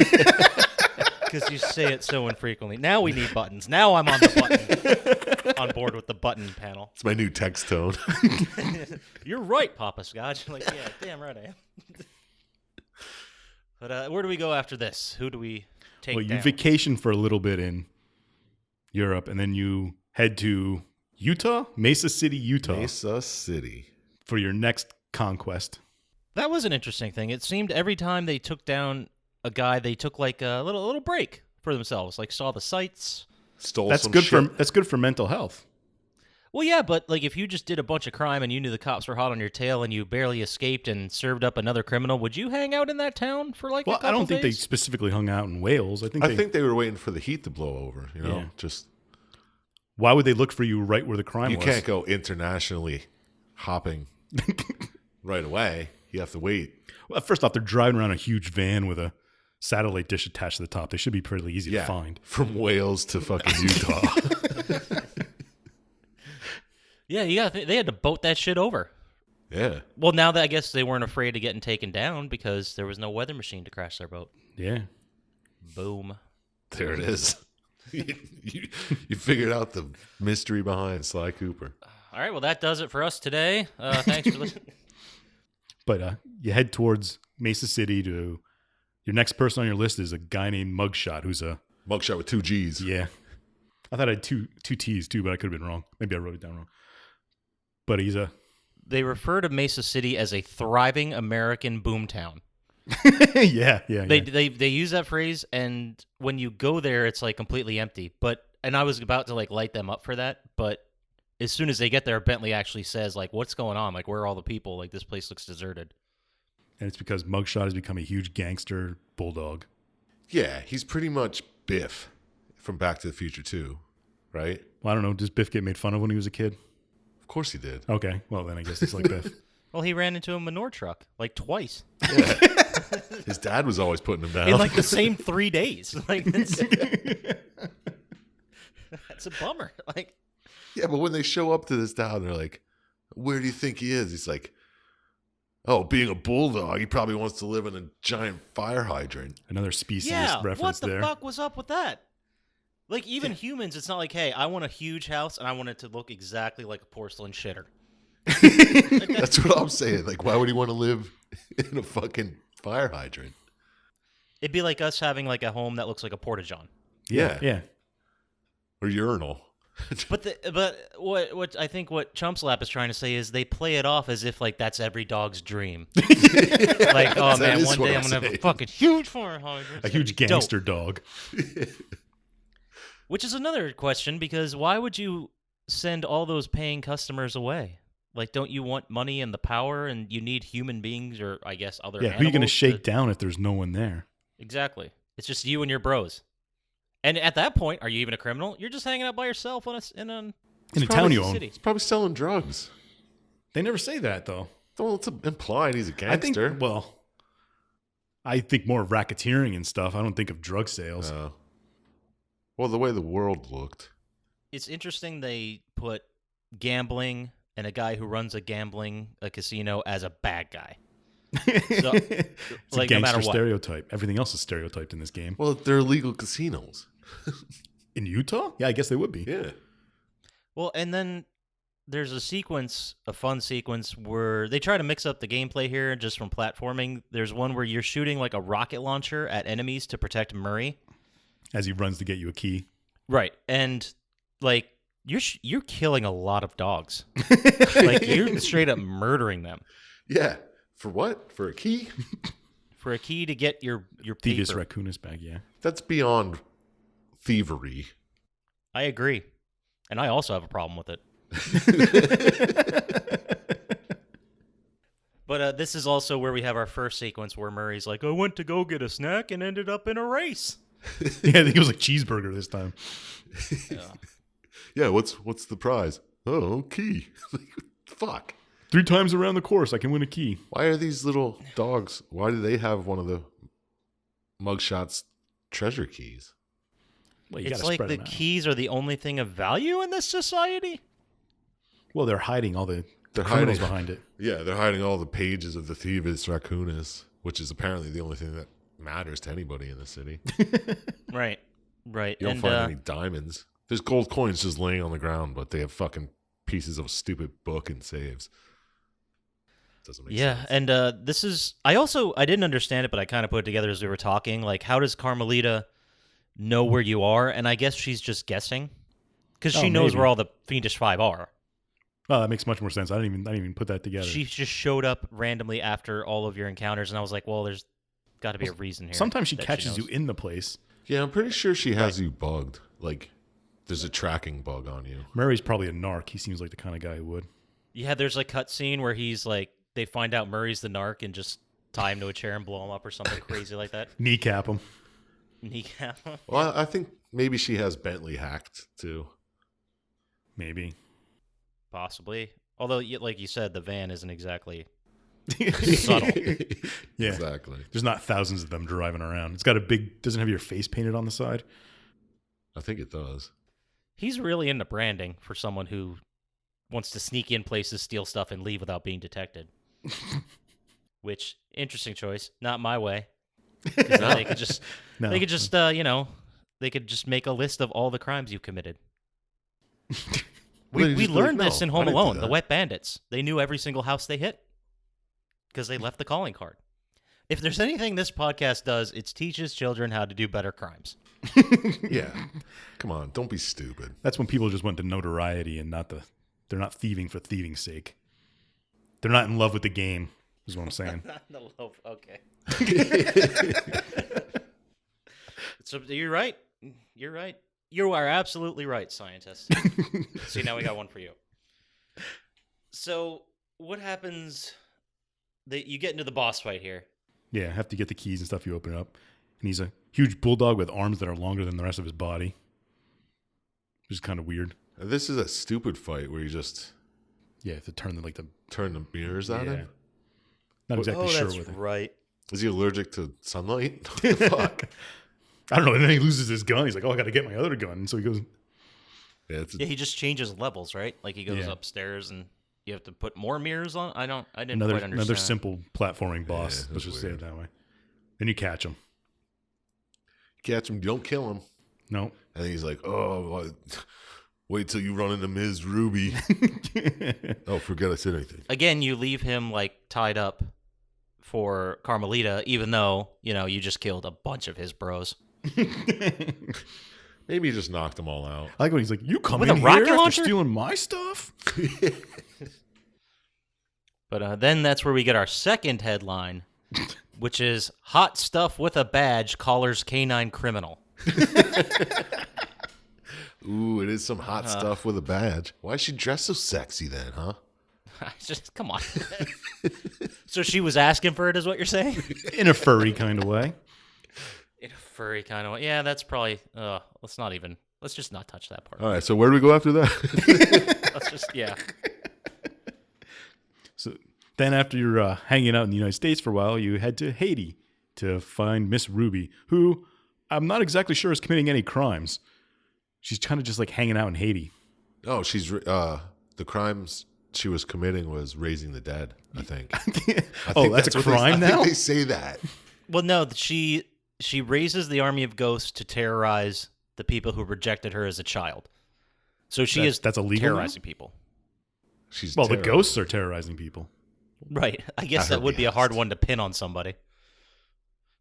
Because you say it so infrequently. Now we need buttons. Now I'm on the button. On board with the button panel. It's my new text tone. You're right, Poppascotch. Like, yeah, damn right I am. But where do we go after this? Who do we take down? You vacation for a little bit in Europe, and then you head to Utah? Mesa City, Utah. Mesa City. For your next conquest. That was an interesting thing. It seemed every time they took down a guy, they took like a little break for themselves, like saw the sights. That's good for mental health. Well, yeah, but like if you just did a bunch of crime and you knew the cops were hot on your tail and you barely escaped and served up another criminal, would you hang out in that town for like a couple I don't days? think they specifically hung out in Wales. I think they were waiting for the heat to blow over, you know? Just why would they look for you right where the crime was? You can't go internationally hopping right away. You have to wait. Well, first off, they're driving around a huge van with a satellite dish attached to the top. They should be pretty easy to find. From Wales to fucking Utah. Yeah, they had to boat that shit over. Yeah. Well, now that I guess they weren't afraid of getting taken down because there was no weather machine to crash their boat. Yeah. Boom. There it is. You figured out the mystery behind Sly Cooper. All right, well, that does it for us today. Thanks for listening. But you head towards Mesa City to... Your next person on your list is a guy named Mugshot, who's a... Mugshot with 2 G's. Yeah. I thought I had two T's too, but I could have been wrong. Maybe I wrote it down wrong. But he's a... They refer to Mesa City as a thriving American boomtown. Yeah. They use that phrase, and when you go there, it's like completely empty. And I was about to like light them up for that, but as soon as they get there, Bentley actually says like, "What's going on? Like, where are all the people? Like, this place looks deserted." And it's because Mugshot has become a huge gangster bulldog. Yeah, he's pretty much Biff from Back to the Future 2, right? Well, I don't know. Does Biff get made fun of when he was a kid? Of course he did. Okay. Well, then I guess it's like Biff. Well, he ran into a manure truck like twice. Yeah. His dad was always putting him down. In like the same 3 days. Like that's a bummer. Like, yeah, but when they show up to this town, they're like, "Where do you think he is?" He's like, "Oh, being a bulldog, he probably wants to live in a giant fire hydrant." Another species reference what the there. fuck was up with that? Like, even humans, it's not like, hey, I want a huge house and I want it to look exactly like a porcelain shitter. That's what I'm saying. Like, why would he want to live in a fucking fire hydrant? It'd be like us having like a home that looks like a porta-john. Yeah. Or urinal. But what I think what Chump Slap is trying to say is they play it off as if like that's every dog's dream. Like, oh man, one day I'm gonna have a fucking huge fire hydrant. A huge gangster dog. Which is another question, because why would you send all those paying customers away? Like, don't you want money and the power, and you need human beings, or I guess other animals? Who are you going to shake down if there's no one there? Exactly. It's just you and your bros. And at that point, are you even a criminal? You're just hanging out by yourself in a town you own. City. He's probably selling drugs. They never say that, though. Well, it's implied he's a gangster. I think more of racketeering and stuff. I don't think of drug sales. Well, the way the world looked. It's interesting they put gambling and a guy who runs a casino as a bad guy. So, it's like, a gangster no matter what. stereotype. Everything else is stereotyped in this game. Well, they're illegal casinos. In Utah? Yeah, I guess they would be. Yeah. Well, and then there's a fun sequence where they try to mix up the gameplay here just from platforming. There's one where you're shooting like a rocket launcher at enemies to protect Murray. As he runs to get you a key. Right. And like you're killing a lot of dogs. Like you're straight up murdering them. Yeah. For what? For a key? For a key to get your Thievius paper. Raccoonus bag, yeah. That's beyond thievery. I agree. And I also have a problem with it. But this is also where we have our first sequence where Murray's like, I went to go get a snack and ended up in a race. Yeah, I think it was like cheeseburger this time. Yeah, what's the prize? Oh, key. Fuck. 3 times around the course, I can win a key. Why are these little dogs, why do they have one of the Mugshot's treasure keys? Well, It's like the keys are the only thing of value in this society? Well, they're hiding all the criminals behind it. Yeah, they're hiding all the pages of the Thievius Raccoonus, which is apparently the only thing that matters to anybody in the city. Right. You don't find any diamonds. There's gold coins just laying on the ground, but they have fucking pieces of a stupid book and saves. Doesn't make sense. And this is... I didn't understand it, but I kind of put it together as we were talking. Like, how does Carmelita know where you are? And I guess she's just guessing. Because she knows where all the Fiendish Five are. Oh, that makes much more sense. I didn't even put that together. She just showed up randomly after all of your encounters, and I was like, well, there's got to be a reason here. Sometimes she catches you in the place. Yeah, I'm pretty sure she has you bugged. Like, there's a tracking bug on you. Murray's probably a narc. He seems like the kind of guy who would. Yeah, there's a cut scene where he's like, they find out Murray's the narc and just tie him to a chair and blow him up or something crazy like that. Kneecap him. Kneecap him. Well, I think maybe she has Bentley hacked, too. Maybe. Possibly. Although, like you said, the van isn't exactly subtle. Yeah. Exactly. There's not thousands of them driving around. It's got doesn't have your face painted on the side. I think it does. He's really into branding for someone who wants to sneak in places, steal stuff, and leave without being detected. Which, interesting choice. Not my way. No. They could just, they could just make a list of all the crimes you committed. We learned this in Home Alone, the Wet Bandits. They knew every single house they hit because they left the calling card. If there's anything this podcast does, it teaches children how to do better crimes. Yeah. Come on, don't be stupid. That's when people just want the notoriety and they're not thieving for thieving's sake. They're not in love with the game, is what I'm saying. Not in the love, okay. So you're right. You're right. You are absolutely right, Syintist. See, now we got one for you. So what happens? You get into the boss fight here. Yeah, have to get the keys and stuff. You open it up. And he's a huge bulldog with arms that are longer than the rest of his body. Which is kind of weird. This is a stupid fight where you just... Yeah, to turn the mirrors at him? Not exactly sure that's with it. right. Is he allergic to sunlight? What the fuck? I don't know. And then he loses his gun. He's like, oh, I got to get my other gun. And so he goes... Yeah, he just changes levels, right? Like he goes upstairs and you have to put more mirrors on. I didn't quite understand. Another simple platforming boss. Yeah, let's just say it that way. Then you catch him. Catch him, don't kill him. No. And he's like, oh, wait till you run into Ms. Ruby. Oh, forget I said anything. Again, you leave him like tied up for Carmelita, even though, you just killed a bunch of his bros. Maybe he just knocked them all out. I like when he's like, "You come With in a here rocket after launcher? stealing my stuff?" But then that's where we get our second headline, which is Hot Stuff with a Badge Collars Canine Criminal. Ooh, it is some hot stuff with a badge. Why is she dressed so sexy then, huh? Just, come on. So she was asking for it, is what you're saying? In a furry kind of way. In a furry kind of way. Yeah, that's probably, let's just not touch that part. All right, so where do we go after that? Let's just, yeah. So then after you're hanging out in the United States for a while, you head to Haiti to find Miss Ruby, who I'm not exactly sure is committing any crimes. She's kind of just like hanging out in Haiti. Oh, she's the crimes she was committing was raising the dead, I think. That's a crime now? I think they say that. Well, no, she raises the army of ghosts to terrorize the people who rejected her as a child. So that's illegal terrorizing people. The ghosts are terrorizing people. Right. I guess that would be a hard one to pin on somebody.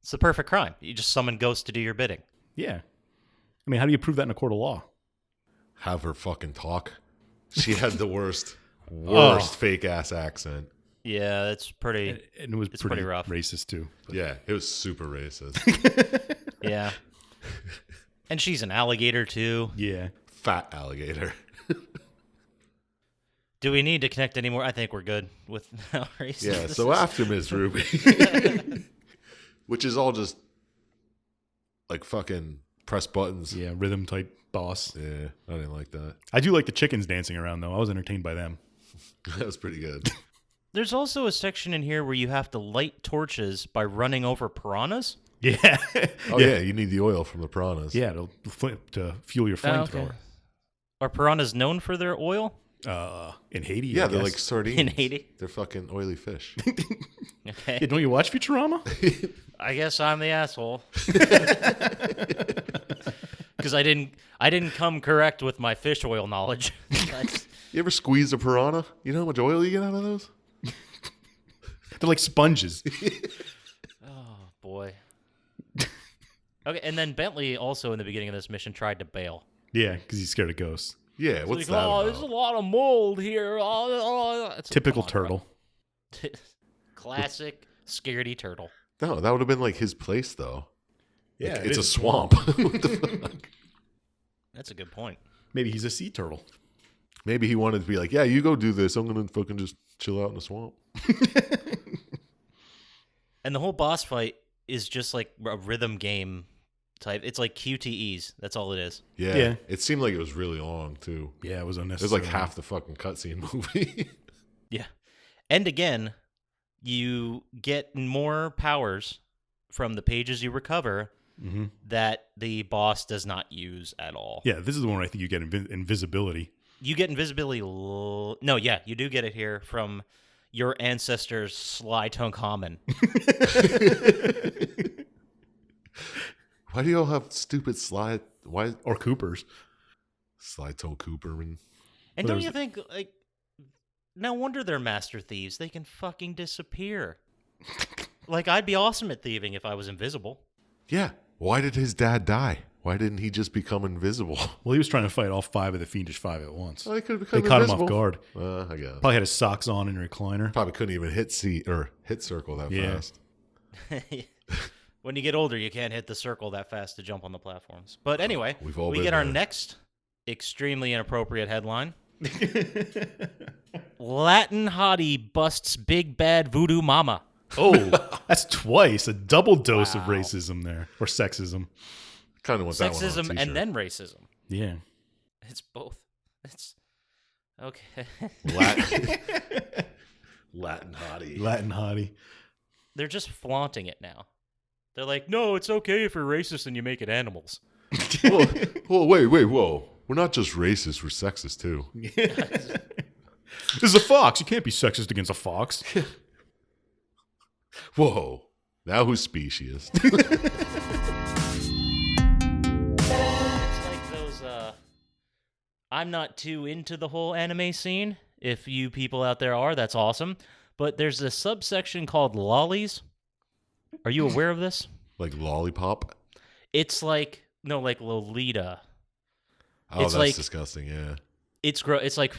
It's the perfect crime. You just summon ghosts to do your bidding. Yeah. I mean, how do you prove that in a court of law? Have her fucking talk. She had the worst fake ass accent. Yeah, it's pretty. And it was pretty rough. Racist too. Yeah, it was super racist. Yeah. And she's an alligator too. Yeah. Fat alligator. Do we need to connect anymore? I think we're good with how racist. Yeah. So after Miss Ruby, which is all just like fucking press buttons. Yeah, rhythm type boss. Yeah, I didn't like that. I do like the chickens dancing around though. I was entertained by them. That was pretty good. There's also a section in here where you have to light torches by running over piranhas. Yeah. Yeah, you need the oil from the piranhas. Yeah, to fuel your flamethrower. Okay. Are piranhas known for their oil? In Haiti, Yeah, I they're guess. like sardines. In Haiti? They're fucking oily fish. Okay. Yeah, don't you watch Futurama? I guess I'm the asshole. Because I didn't come correct with my fish oil knowledge. You ever squeeze a piranha? You know how much oil you get out of those? They're like sponges. Oh, boy. Okay, and then Bentley also in the beginning of this mission tried to bail. Yeah, because he's scared of ghosts. Yeah, what's that about? There's a lot of mold here. Typical turtle. Classic scaredy turtle. No, that would have been like his place, though. Yeah, like, it's a swamp. What the fuck? That's a good point. Maybe he's a sea turtle. Maybe he wanted to be like, yeah, you go do this. I'm going to fucking just chill out in the swamp. And the whole boss fight is just like a rhythm game type. It's like QTEs. That's all it is. Yeah. It seemed like it was really long, too. Yeah, it was It unnecessary. was like half the fucking cutscene movie. Yeah. And again, you get more powers from the pages you recover that the boss does not use at all. Yeah, this is the one where I think you get invisibility. You get invisibility. No, yeah, you do get it here from your ancestors, Sly Cooper. Why do you all have stupid Sly? Why? Or Coopers. Sly Cooper. And don't you think, like, no wonder they're master thieves. They can fucking disappear. Like, I'd be awesome at thieving if I was invisible. Yeah. Why did his dad die? Why didn't he just become invisible? Well, he was trying to fight all 5 of the Fiendish 5 at once. Well, he could have become They caught invisible. him off guard. I guess. Probably had his socks on in a recliner. Probably couldn't even hit circle that fast. When you get older, you can't hit the circle that fast to jump on the platforms. But anyway, we get our next extremely inappropriate headline. Latin hottie busts big bad voodoo mama. Oh, that's twice. A double dose of racism there. Or sexism. Kind of want that one on a Sexism t-shirt. and then racism. Yeah. It's both. It's okay. Latin hottie. Latin hottie. They're just flaunting it now. They're like, no, it's okay if you're racist and you make it animals. Whoa, wait, whoa. We're not just racist, we're sexist too. This is a fox. You can't be sexist against a fox. Whoa. Now who's speciest? It's like those, I'm not too into the whole anime scene. If you people out there are, that's awesome. But there's a subsection called lollies. Are you aware of this? Like lollipop? It's like Lolita. Oh, it's that's like, disgusting. Yeah. It's like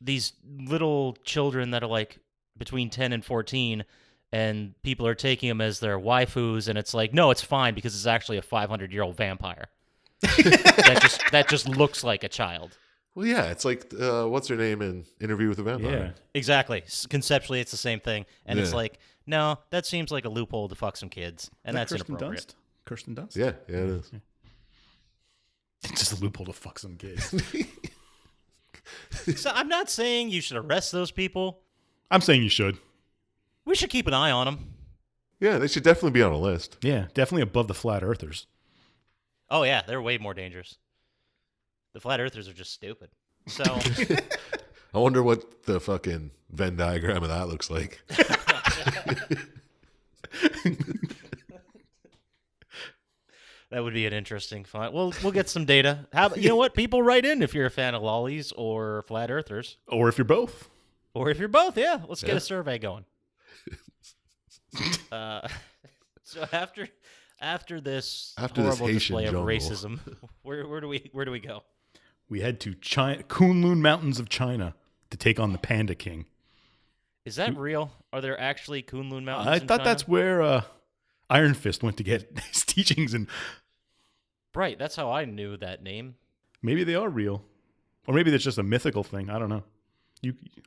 these little children that are like between 10 and 14, and people are taking them as their waifus, and it's like, no, it's fine because it's actually a 500-year-old vampire. that just looks like a child. Well, yeah, it's like what's her name in Interview with the Vampire? Yeah. Exactly. Conceptually, it's the same thing, and it's like, no, that seems like a loophole to fuck some kids, and that's inappropriate. Kirsten Dunst? Yeah, it is. It's just a loophole to fuck some kids. So I'm not saying you should arrest those people. I'm saying you should. We should keep an eye on them. Yeah, they should definitely be on a list. Yeah, definitely above the flat earthers. Oh, yeah, they're way more dangerous. The flat earthers are just stupid. So I wonder what the fucking Venn diagram of that looks like. that would be an interesting find. We'll get some data. You know what? People write in if you're a fan of lollies or flat earthers. Or if you're both. Or if you're both, yeah. Let's get a survey going. So after this horrible display of jungle. racism, where do we go? We head to Kunlun Mountains of China to take on the Panda King. Is that real? Are there actually Kunlun Mountains I in thought China? that's where Iron Fist went to get his teachings, and right, that's how I knew that name. maybe they are real. Or maybe that's just a mythical thing. I don't know.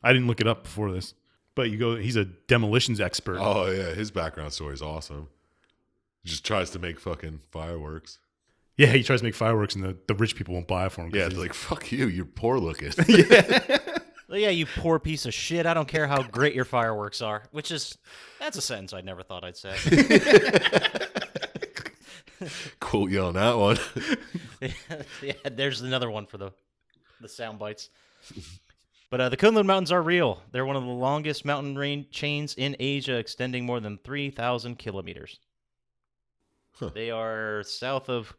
I didn't look it up before this. But he's a demolitions expert. Oh, yeah, his background story is awesome. He just tries to make fucking fireworks. Yeah, he tries to make fireworks, and the rich people won't buy it for him. Yeah, they're like, fuck you, you're poor looking. Yeah, you poor piece of shit. I don't care how great your fireworks are. That's a sentence I never thought I'd say. Quote you on that one. Yeah, there's another one for the sound bites. But the Kunlun Mountains are real. They're one of the longest mountain range chains in Asia, extending more than 3,000 kilometers. Huh. They are south of...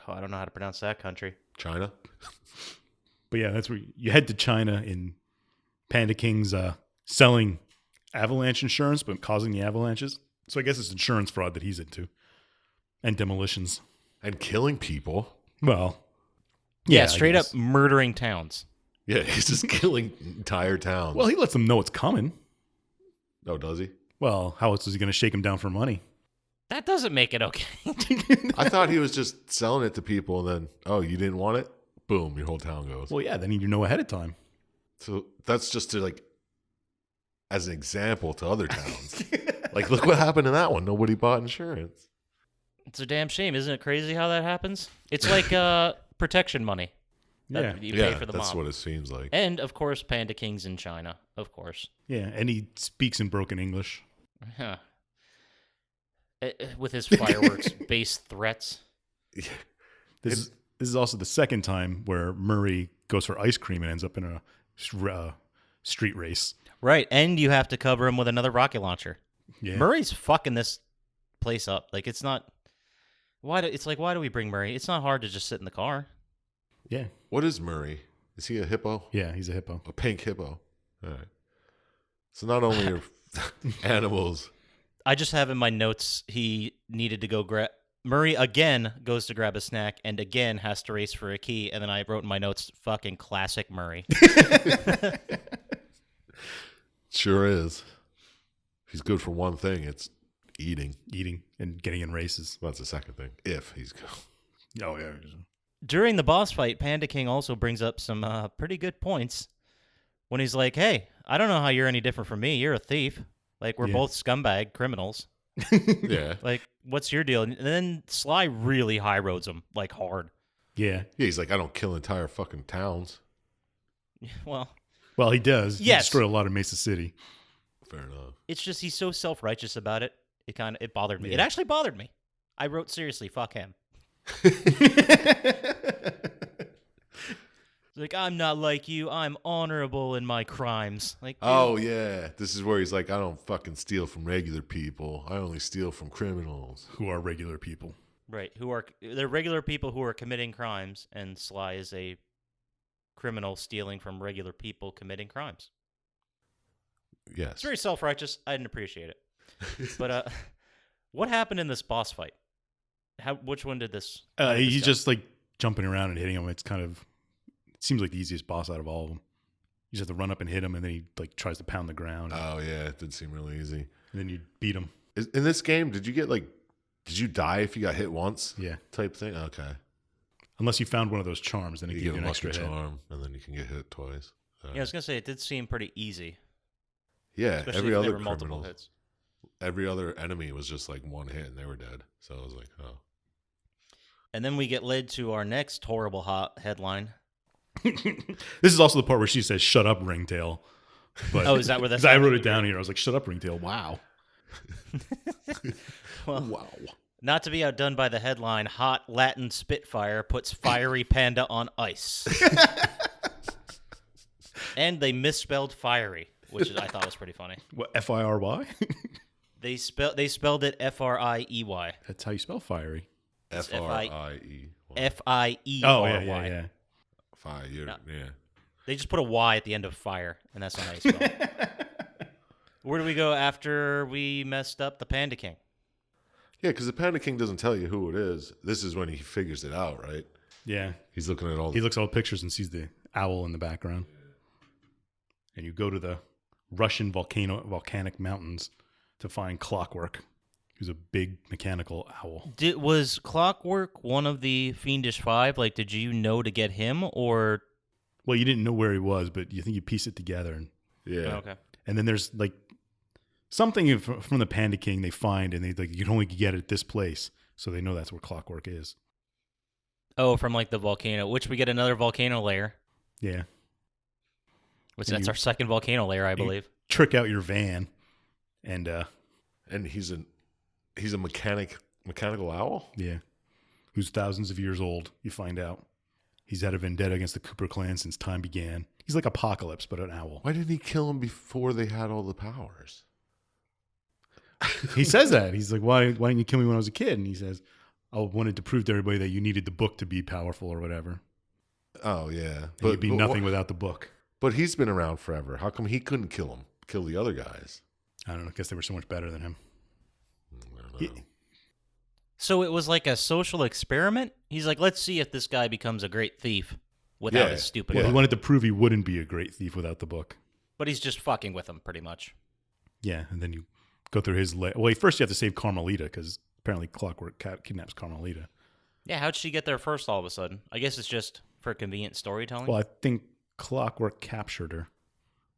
I don't know how to pronounce that country. China? But yeah, that's where you head to China, in Panda King's selling avalanche insurance, but causing the avalanches. So I guess it's insurance fraud that he's into. And demolitions. And killing people. Well, yeah, straight up murdering towns. Yeah, he's just killing entire towns. Well, he lets them know it's coming. Oh, does he? Well, how else is he going to shake them down for money? That doesn't make it okay. I thought he was just selling it to people, and then, oh, you didn't want it? Boom, your whole town goes. Well, yeah, then you know ahead of time. So that's just to, like, as an example to other towns. Like, look what happened in that one. Nobody bought insurance. It's a damn shame. Isn't it crazy how that happens? It's like protection money. Yeah. You pay for the that's mob. what it seems like. And, of course, Panda King's in China. Of course. Yeah, and he speaks in broken English. Huh. With his fireworks-based threats. This is also the second time where Murray goes for ice cream and ends up in a street race. Right, and you have to cover him with another rocket launcher. Yeah. Murray's fucking this place up. Like, it's not... why do we bring Murray? It's not hard to just sit in the car. Yeah. What is Murray? Is he a hippo? Yeah, he's a hippo. A pink hippo. All right. So not only are animals... I just have in my notes he needed to go grab... Murray again goes to grab a snack and again has to race for a key. And then I wrote in my notes, fucking classic Murray. Sure is. If he's good for one thing, it's eating. Eating and getting in races. Well, that's the second thing. If he's good. Oh, yeah. During the boss fight, Panda King also brings up some pretty good points when he's like, hey, I don't know how you're any different from me. You're a thief. Like, we're both scumbag criminals. Yeah. Like, what's your deal? And then Sly really high roads him, like, hard. Yeah. Yeah, he's like, I don't kill entire fucking towns. Well, he does. Yes. He destroyed a lot of Mesa City. Fair enough. It's just he's so self-righteous about it. It bothered me. Yeah. It actually bothered me. I wrote, seriously, fuck him. Like, I'm not like you. I'm honorable in my crimes. Like, dude, Oh, yeah. This is where he's like, I don't fucking steal from regular people. I only steal from criminals. Who are regular people. right? They're regular people who are committing crimes, and Sly is a criminal stealing from regular people committing crimes. Yes. It's very self-righteous. I didn't appreciate it. But what happened in this boss fight? Which one did this? He's just like jumping around and hitting him. It seems like the easiest boss out of all of them. You just have to run up and hit him, and then he like tries to pound the ground. Oh yeah, it did seem really easy. And then you beat him. In this game, did you die if you got hit once? Yeah. Type thing? Okay. Unless you found one of those charms, then it gives you an extra charm, and then you can get hit twice. Yeah, I was gonna say it did seem pretty easy. Yeah, Especially every if other there were multiple hits. Every other enemy was just like one hit and they were dead. So I was like, oh. And then we get led to our next horrible hot headline. This is also the part where she says, "Shut up, Ringtail." But, oh, is that where that's? I wrote it down here. I was like, "Shut up, Ringtail." Wow. Well, wow. Not to be outdone by the headline, Hot Latin Spitfire puts fiery panda on ice. And they misspelled fiery, which I thought was pretty funny. What, F-I-R-Y? They spelled it F-R-I-E-Y. That's how you spell fiery. F-R-I-E. F-I-E-R-Y. Oh, yeah. Fire, No. yeah. They just put a Y at the end of fire, and that's not how you spell it. Where do we go after we messed up the Panda King? Yeah, because the Panda King doesn't tell you who it is. This is when he figures it out, right? Yeah. He's looking at all He looks at all the pictures and sees the owl in the background. And you go to the Russian volcanic mountains to find Clockwork, who's a big mechanical owl. Was Clockwork one of the Fiendish Five? Like, did you know to get him, or? Well, you didn't know where he was, but you think you piece it together. Yeah. Oh, okay. And then there's like something from the Panda King they find, and they like, you can only get it at this place, so they know that's where Clockwork is. Oh, from like the volcano, which we get another volcano layer. Yeah. That's our second volcano layer, I believe. Trick out your van, and he's a mechanical owl. Yeah, who's thousands of years old. You find out he's had a vendetta against the Cooper clan since time began. He's like Apocalypse, but an owl. Why didn't he kill him before they had all the powers? He says that. He's like, why didn't you kill me when I was a kid? And he says, I wanted to prove to everybody that you needed the book to be powerful or whatever. Oh yeah, but you'd be nothing without the book. But he's been around forever. How come he couldn't kill the other guys? I don't know. I guess they were so much better than him. I don't know. So it was like a social experiment? He's like, let's see if this guy becomes a great thief without his stupid book. He wanted to prove he wouldn't be a great thief without the book. But he's just fucking with him, pretty much. Yeah, and then you go through his... Well, first you have to save Carmelita, because apparently Clockwork kidnaps Carmelita. Yeah, how'd she get there first all of a sudden? I guess it's just for convenient storytelling. Well, I think Clockwork captured her.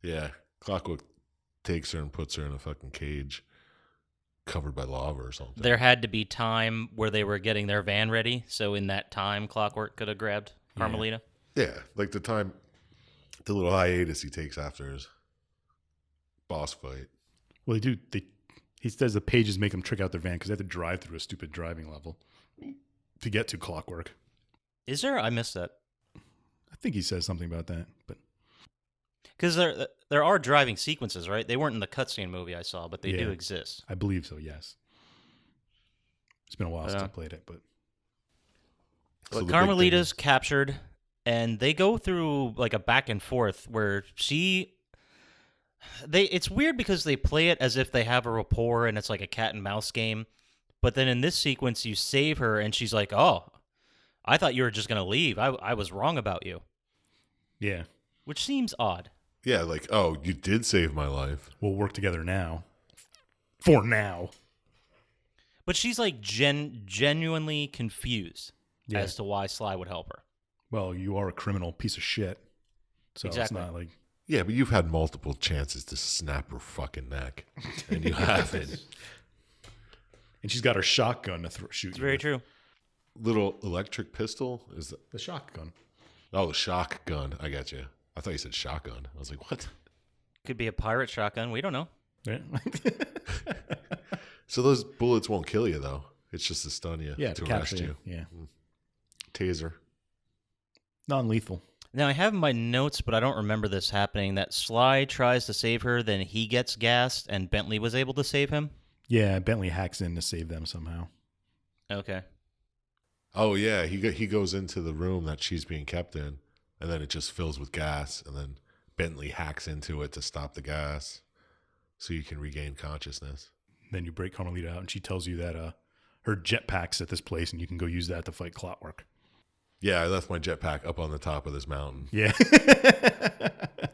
Yeah, Clockwork takes her and puts her in a fucking cage covered by lava or something. There had to be time where they were getting their van ready, so in that time, Clockwork could have grabbed Carmelita. Yeah, like the little hiatus he takes after his boss fight. Well, he says the pages make them trick out their van because they have to drive through a stupid driving level to get to Clockwork. Is there? I missed that. I think he says something about that, but because there are driving sequences, right? They weren't in the cutscene movie I saw, but they do exist. I believe so. Yes. It's been a while since I played it, but Carmelita's captured, and they go through like a back and forth where it's weird because they play it as if they have a rapport and it's like a cat and mouse game. But then in this sequence, you save her and she's like, oh, I thought you were just going to leave. I was wrong about you. Yeah. Which seems odd. Yeah, like, oh, you did save my life. We'll work together now. For now. But she's like genuinely confused as to why Sly would help her. Well, you are a criminal piece of shit. So exactly. It's not like... Yeah, but you've had multiple chances to snap her fucking neck, and you haven't. And she's got her shotgun to shoot It's you very with. true. Little electric pistol? Is that The shotgun. Oh, shotgun. I got you. I thought you said shotgun. I was like, what? Could be a pirate shotgun. We don't know. Yeah. So those bullets won't kill you, though. It's just to stun you, Yeah, to capture arrest you. Yeah. Taser. Non-lethal. Now, I have in my notes, but I don't remember this happening, that Sly tries to save her, then he gets gassed, and Bentley was able to save him? Yeah, Bentley hacks in to save them somehow. Okay. Oh, yeah. He goes into the room that she's being kept in, and then it just fills with gas, and then Bentley hacks into it to stop the gas. so you can regain consciousness. Then you break Carmelita out, and she tells you that her jetpack's at this place, and you can go use that to fight Clockwork. Yeah, I left my jetpack up on the top of this mountain. Yeah.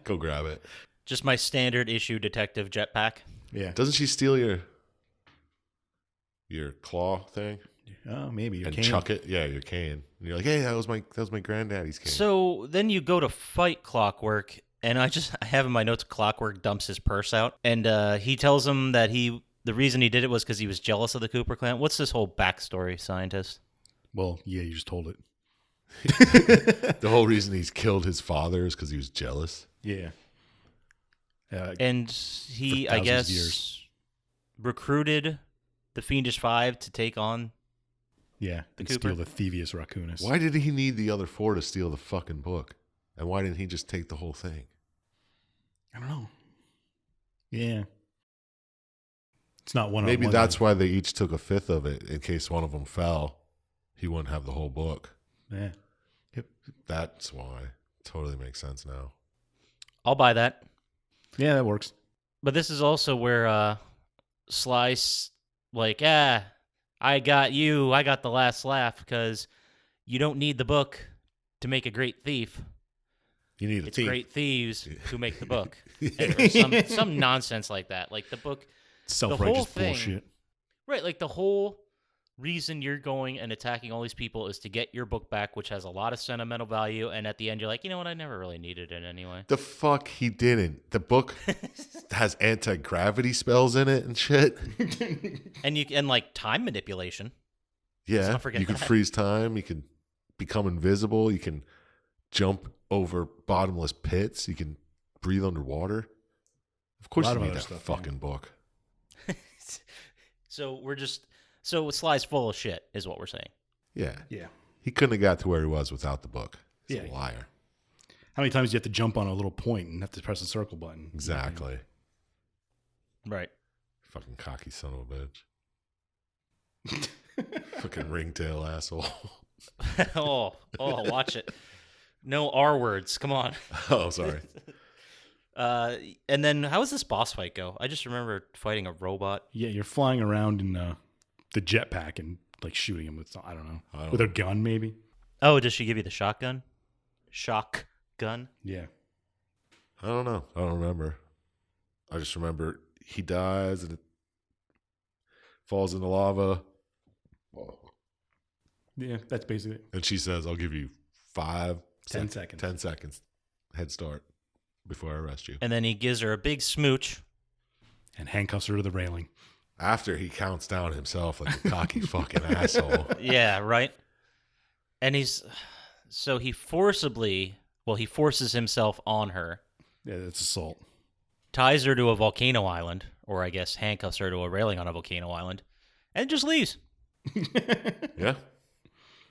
Go grab it. Just my standard issue detective jetpack. Yeah. Doesn't she steal your claw thing? Oh, maybe. Your and cane. chuck it? Yeah, your cane. And you're like, hey, that was my granddaddy's cane. So then you go to fight Clockwork, and I have in my notes Clockwork dumps his purse out, and he tells him that the reason he did it was because he was jealous of the Cooper clan. What's this whole backstory, Syintist? Well, yeah, you just told it. The whole reason he's killed his father is because he was jealous. Yeah. And he, I guess, recruited the Fiendish Five to take on and steal the Thievius Raccoonus. Why did he need the other 4 to steal the fucking book? And why didn't he just take the whole thing? I don't know. Yeah. It's not one. Maybe that's why they each took a 5th of it in case one of them fell. He wouldn't have the whole book. Yeah. Yep. That's why. Totally makes sense now. I'll buy that. Yeah, that works. But this is also where Sly's like, I got you. I got the last laugh because you don't need the book to make a great thief. You need a it's team. Great thieves who make the book. Or some nonsense like that. Like the book. Self-righteous bullshit. Right, like the whole reason you're going and attacking all these people is to get your book back, which has a lot of sentimental value, and at the end you're like, you know what, I never really needed it anyway. The fuck he didn't. The book has anti-gravity spells in it and shit. and like time manipulation. Yeah, you can freeze time, you can become invisible, you can jump over bottomless pits, you can breathe underwater. Of course you need that fucking book. So Sly's full of shit, is what we're saying. Yeah. Yeah. He couldn't have got to where he was without the book. He's a Yeah. liar. How many times do you have to jump on a little point and have to press the circle button? Exactly. Right. Fucking cocky son of a bitch. Fucking ringtail asshole. oh, watch it. No R words. Come on. Oh, sorry. And then how does this boss fight go? I just remember fighting a robot. Yeah, you're flying around in the jetpack and like shooting him with, I don't know, with a gun maybe. Oh, does she give you the shotgun? Shock gun? Yeah. I don't know. I don't remember. I just remember he dies and it falls in the lava. Yeah, that's basically it. And she says, I'll give you 10 seconds. 10 seconds head start before I arrest you. And then he gives her a big smooch. And handcuffs her to the railing. After he counts down himself like a cocky fucking asshole. Yeah, right? And he forces himself on her. Yeah, that's assault. Ties her to a volcano island, or I guess handcuffs her to a railing on a volcano island, and just leaves. Yeah.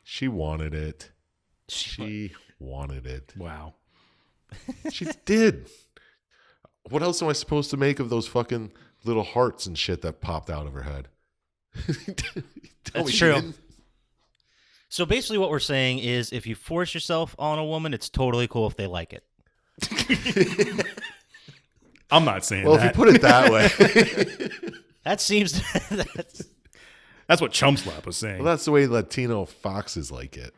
She wanted it. She wanted it. Wow. She did. What else am I supposed to make of those fucking little hearts and shit that popped out of her head? That's true. So basically what we're saying is if you force yourself on a woman, it's totally cool if they like it. I'm not saying that. Well, if you put it that way. That seems... That's what Chump Slap was saying. Well, that's the way Latino foxes like it.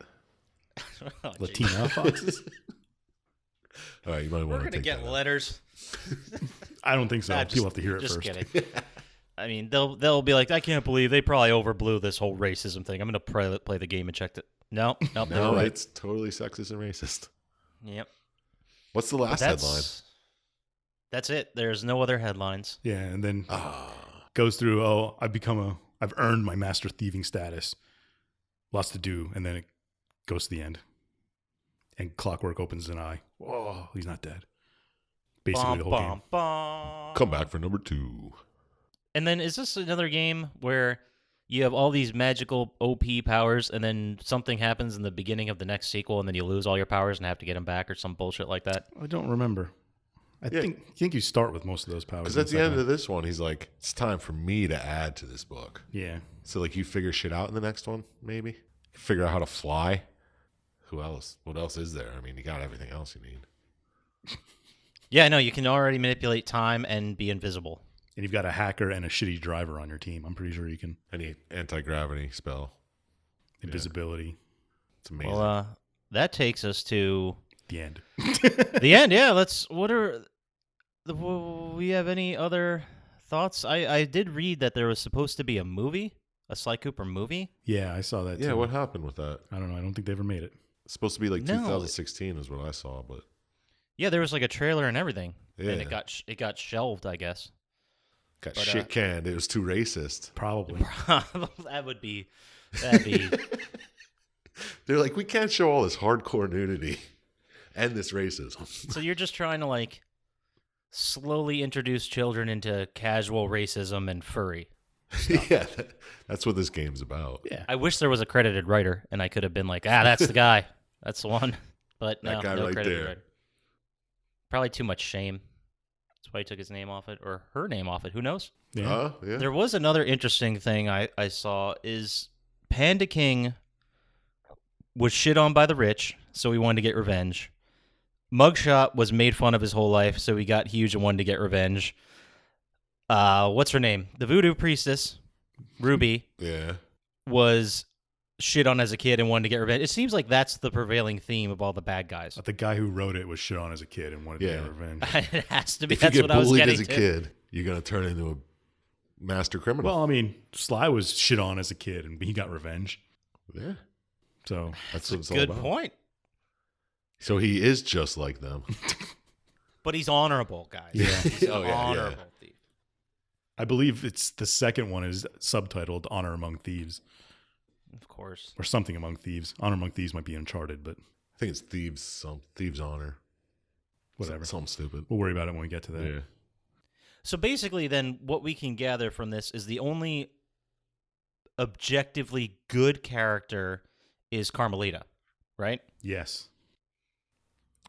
Oh, Latino foxes? All right, you might want to take get that letters. I don't think so. People have to hear it just first. Kidding. I mean, they'll be like, I can't believe they probably overblew this whole racism thing. I'm going to play the game and check it. No, No, it's totally sexist and racist. Yep. What's the last headline? That's it. There's no other headlines. Yeah, and then goes through, I've earned my master thieving status. Lots to do, and then it goes to the end. And Clockwork opens an eye. Whoa, he's not dead. Basically the whole game. Come back for number 2. And then is this another game where you have all these magical OP powers and then something happens in the beginning of the next sequel and then you lose all your powers and have to get them back or some bullshit like that? I don't remember. I think you start with most of those powers. Because at the end of this one, he's like, it's time for me to add to this book. Yeah. So like you figure shit out in the next one, maybe? Figure out how to fly. Who else? What else is there? I mean, you got everything else you need. Yeah, no, you can already manipulate time and be invisible. And you've got a hacker and a shitty driver on your team. I'm pretty sure you can. Any anti-gravity spell. Invisibility. Yeah. It's amazing. Well, that takes us to The end. the end. Yeah, we have any other thoughts? I did read that there was supposed to be a movie, a Sly Cooper movie. Yeah, I saw that too. Yeah, what happened with that? I don't know. I don't think they ever made it. It's supposed to be like No. 2016 is what I saw, but Yeah, there was like a trailer and everything, yeah. and it got shelved, I guess. Got shit canned. It was too racist. Probably. That'd be. They're like, we can't show all this hardcore nudity and this racism. So you're just trying to like slowly introduce children into casual racism and furry. Yeah, that's what this game's about. Yeah. I wish there was a credited writer, and I could have been like, that's the guy. That's the one. But That no, guy no right credited there. writer. Probably too much shame. That's why he took his name off it, or her name off it. Who knows? Yeah. Yeah. There was another interesting thing I saw is Panda King was shit on by the rich, so he wanted to get revenge. Mugshot was made fun of his whole life, so he got huge and wanted to get revenge. What's her name? The voodoo priestess, Ruby, Yeah. was shit on as a kid and wanted to get revenge. It seems like that's the prevailing theme of all the bad guys. But the guy who wrote it was shit on as a kid and wanted to get revenge. It has to be. If you That's get what I was bullied getting as a to. kid, you're going to turn into a master criminal. Well, I mean, Sly was shit on as a kid and he got revenge. Yeah. So That's what it's all Good about. point. So he is just like them. But he's honorable, guys. Yeah. He's Oh, an yeah, honorable yeah. thief. I believe it's the second one is subtitled Honor Among Thieves Of course. or something among thieves. Honor Among Thieves might be Uncharted, but I think it's Thieves Honor. whatever. Something stupid. We'll worry about it when we get to that. Yeah. So basically, then, what we can gather from this is the only objectively good character is Carmelita, right? Yes.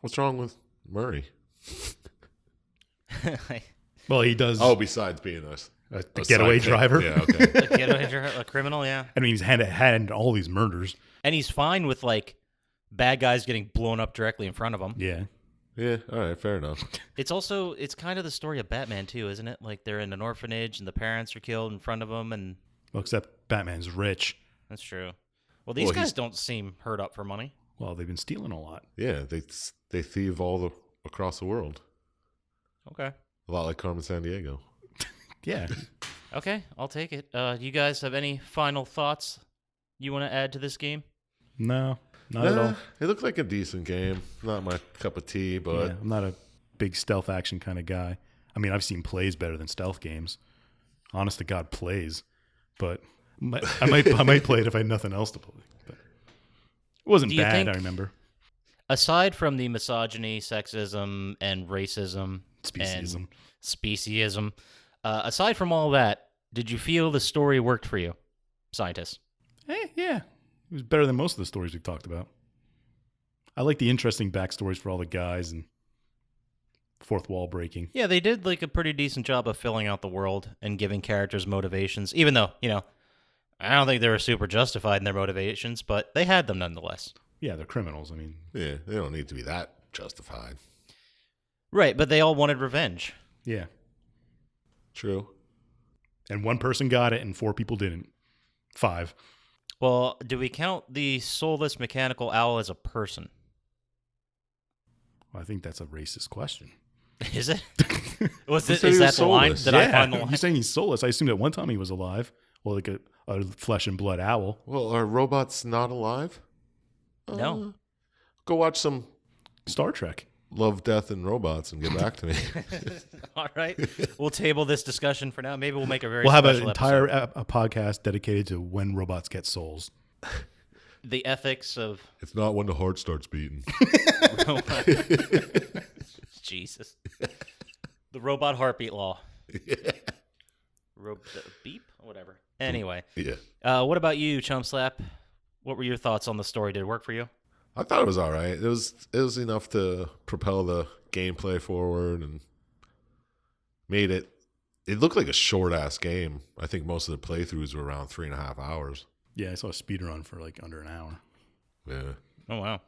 What's wrong with Murray? Well, he does Oh, besides being a a getaway sidekick. driver. Yeah, okay. A criminal, yeah. I mean, he's had all these murders. And he's fine with, like, bad guys getting blown up directly in front of him. Yeah. Yeah, all right, fair enough. It's kind of the story of Batman, too, isn't it? Like, they're in an orphanage and the parents are killed in front of them, and Well, except Batman's rich. that's true. Well, these guys don't seem hurt up for money. Well, they've been stealing a lot. Yeah, they thieve across the world. Okay. A lot like Carmen Sandiego. Yeah. Okay, I'll take it. You guys have any final thoughts you want to add to this game? No, not at all. It looked like a decent game. Not my cup of tea, but Yeah, I'm not a big stealth action kind of guy. I mean, I've seen plays better than stealth games. Honest to God, plays. But I might play it if I had nothing else to play. But it wasn't Do you bad, think- I remember. Aside from the misogyny, sexism, and racism, Speciesism. and speciesism, aside from all that, did you feel the story worked for you, Syintist? Yeah. It was better than most of the stories we've talked about. I like the interesting backstories for all the guys and fourth wall breaking. Yeah, they did like a pretty decent job of filling out the world and giving characters motivations, even though, I don't think they were super justified in their motivations, but they had them nonetheless. Yeah, they're criminals. I mean, yeah, they don't need to be that justified. Right, but they all wanted revenge. yeah. True. And one person got it and 4 people didn't. 5. Well, do we count the soulless mechanical owl as a person? Well, I think that's a racist question. Is it? Is said he that was the line? soulless? Did I find the line? You're saying he's soulless. I assumed at one time he was alive. Well, like a flesh and blood owl. Well, are robots not alive? No. Go watch some Star Trek. Love, Death, and Robots and get back to me. All right. We'll table this discussion for now. Maybe we'll make a very We'll have an special entire episode. a podcast dedicated to when robots get souls. The ethics of It's not when the heart starts beating. Jesus. The robot heartbeat law. Yeah. Beep? Whatever. Anyway. Yeah. What about you, Chump Slap? What were your thoughts on the story? Did it work for you? I thought it was all right. It was enough to propel the gameplay forward and made it. It looked like a short ass game. I think most of the playthroughs were around 3.5 hours. Yeah, I saw a speedrun for like under an hour. Yeah, Oh, wow.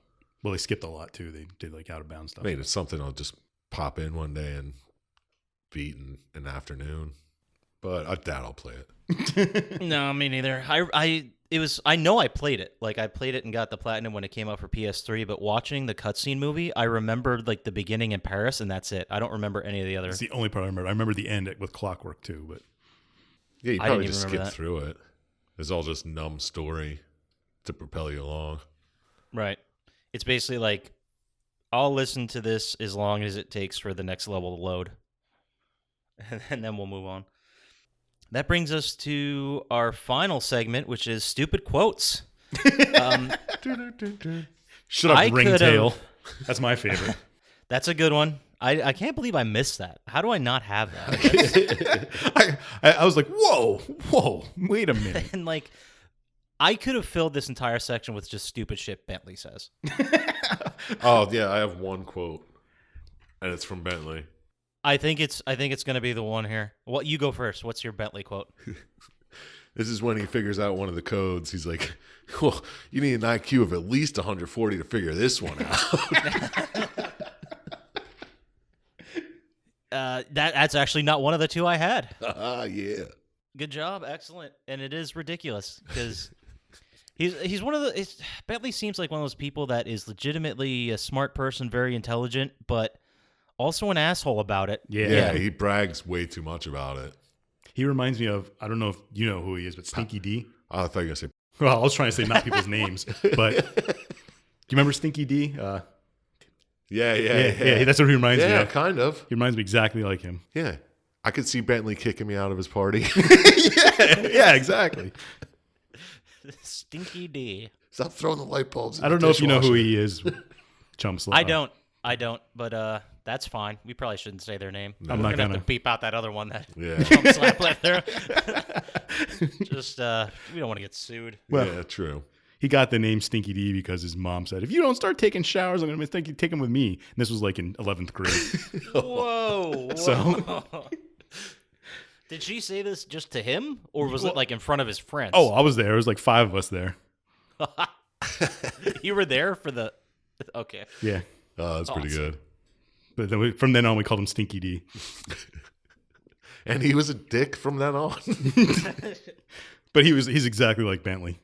Well, they skipped a lot too. They did like out of bounds stuff. made it something I'll just pop in one day and beat in an afternoon. but I doubt I'll play it. No, me neither. I know I played it. Like, I played it and got the platinum when it came out for PS3, but watching the cutscene movie, I remembered, like, the beginning in Paris, and that's it. I don't remember any of the other. It's the only part I remember. I remember the end with Clockwork, too, but... Yeah, you probably just skip through it. It's all just numb story to propel you along. Right. It's basically like, I'll listen to this as long as it takes for the next level to load. And then we'll move on. That brings us to our final segment, which is Stupid Quotes. Shut up, Ringtail. That's my favorite. That's a good one. I can't believe I missed that. How do I not have that? I was like, whoa, wait a minute. And like, I could have filled this entire section with just stupid shit Bentley says. Oh yeah, I have one quote, and it's from Bentley. I think it's going to be the one here. Well, you go first. What's your Bentley quote? This is when he figures out one of the codes. He's like, well, you need an IQ of at least 140 to figure this one out. That's actually not one of the two I had. Yeah. Good job. Excellent. And it is ridiculous because he's one of the... Bentley seems like one of those people that is legitimately a smart person, very intelligent, but also an asshole about it. Yeah, he brags way too much about it. He reminds me of, I don't know if you know who he is, but Stinky D. I thought you were going to say... Well, I was trying to say not people's names, but do you remember Stinky D? Yeah, that's what he reminds me of. Yeah, kind of. He reminds me exactly like him. Yeah. I could see Bentley kicking me out of his party. yeah, exactly. Stinky D. Stop throwing the light bulbs in I don't know if you know who he is. Chump Slap. I don't, but that's fine. We probably shouldn't say their name. No. I'm not gonna gonna have to beep out that other one that Yeah. Chump Slap left there. Just we don't want to get sued. Well, yeah, true. He got the name Stinky D because his mom said, if you don't start taking showers, I'm going to think you take them with me. And this was like in 11th grade. Whoa. So did she say this just to him, or was it like in front of his friends? Oh, I was there. There was like 5 of us there. You were there for the... Okay. Yeah. Oh, that's pretty good. But then from then on, we called him Stinky D. And he was a dick from then on. But he's exactly like Bentley.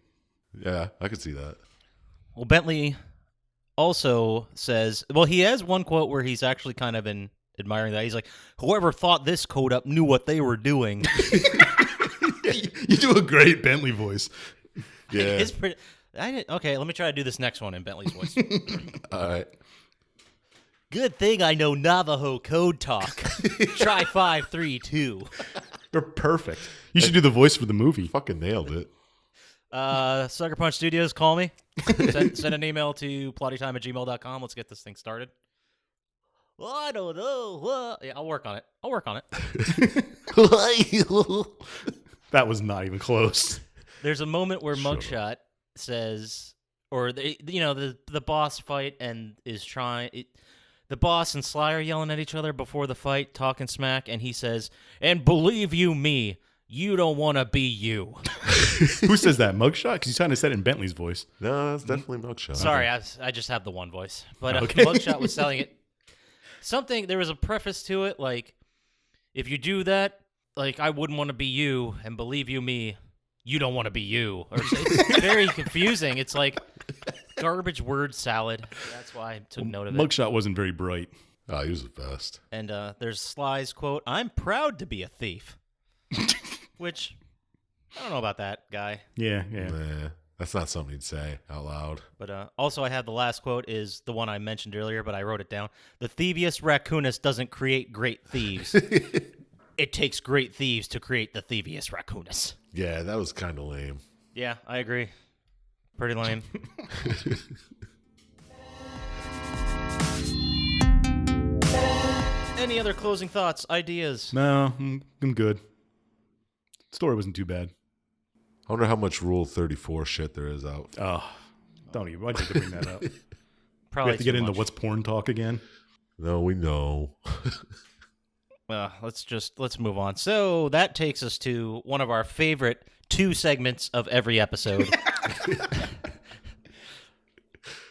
Yeah, I could see that. Well, Bentley also says... Well, he has one quote where he's actually kind of admiring that. He's like, whoever thought this code up knew what they were doing. You do a great Bentley voice. Yeah. It's pretty... Okay, let me try to do this next one in Bentley's voice. All right. Good thing I know Navajo code talk. Try 532. They're perfect. You should do the voice for the movie. Fucking nailed it. Sucker Punch Studios, call me. Send an email to plottytime@gmail.com. Let's get this thing started. Well, I don't know. Yeah, I'll work on it. That was not even close. There's a moment where Mugshot says, or the boss fight and is trying. The boss and Sly are yelling at each other before the fight, talking smack, and he says, "And believe you me, you don't want to be you." Who says that? Mugshot? Because he's trying to say it in Bentley's voice. No, that's definitely Mugshot. Sorry, I just have the one voice. But Okay. Mugshot was selling it. There was a preface to it, like, if you do that, like, I wouldn't want to be you, and believe you me, you don't want to be you. Or it's very confusing. It's like garbage word salad. That's why I took note of it. Mugshot wasn't very bright. Oh, he was the best. And there's Sly's quote, "I'm proud to be a thief." Which, I don't know about that guy. Yeah. Nah, that's not something you'd say out loud. But also I had the last quote is the one I mentioned earlier, but I wrote it down. "The Thievius Raccoonus doesn't create great thieves. It takes great thieves to create the Thievius Raccoonus." Yeah, that was kind of lame. Yeah, I agree. Pretty lame. Any other closing thoughts, ideas? No, I'm good. Story wasn't too bad. I wonder how much Rule 34 shit there is out. Oh, don't even. Why'd you bring that up? Probably we have to get into much. what's porn talk again. No, we know. Let's move on. So that takes us to one of our favorite 2 segments of every episode.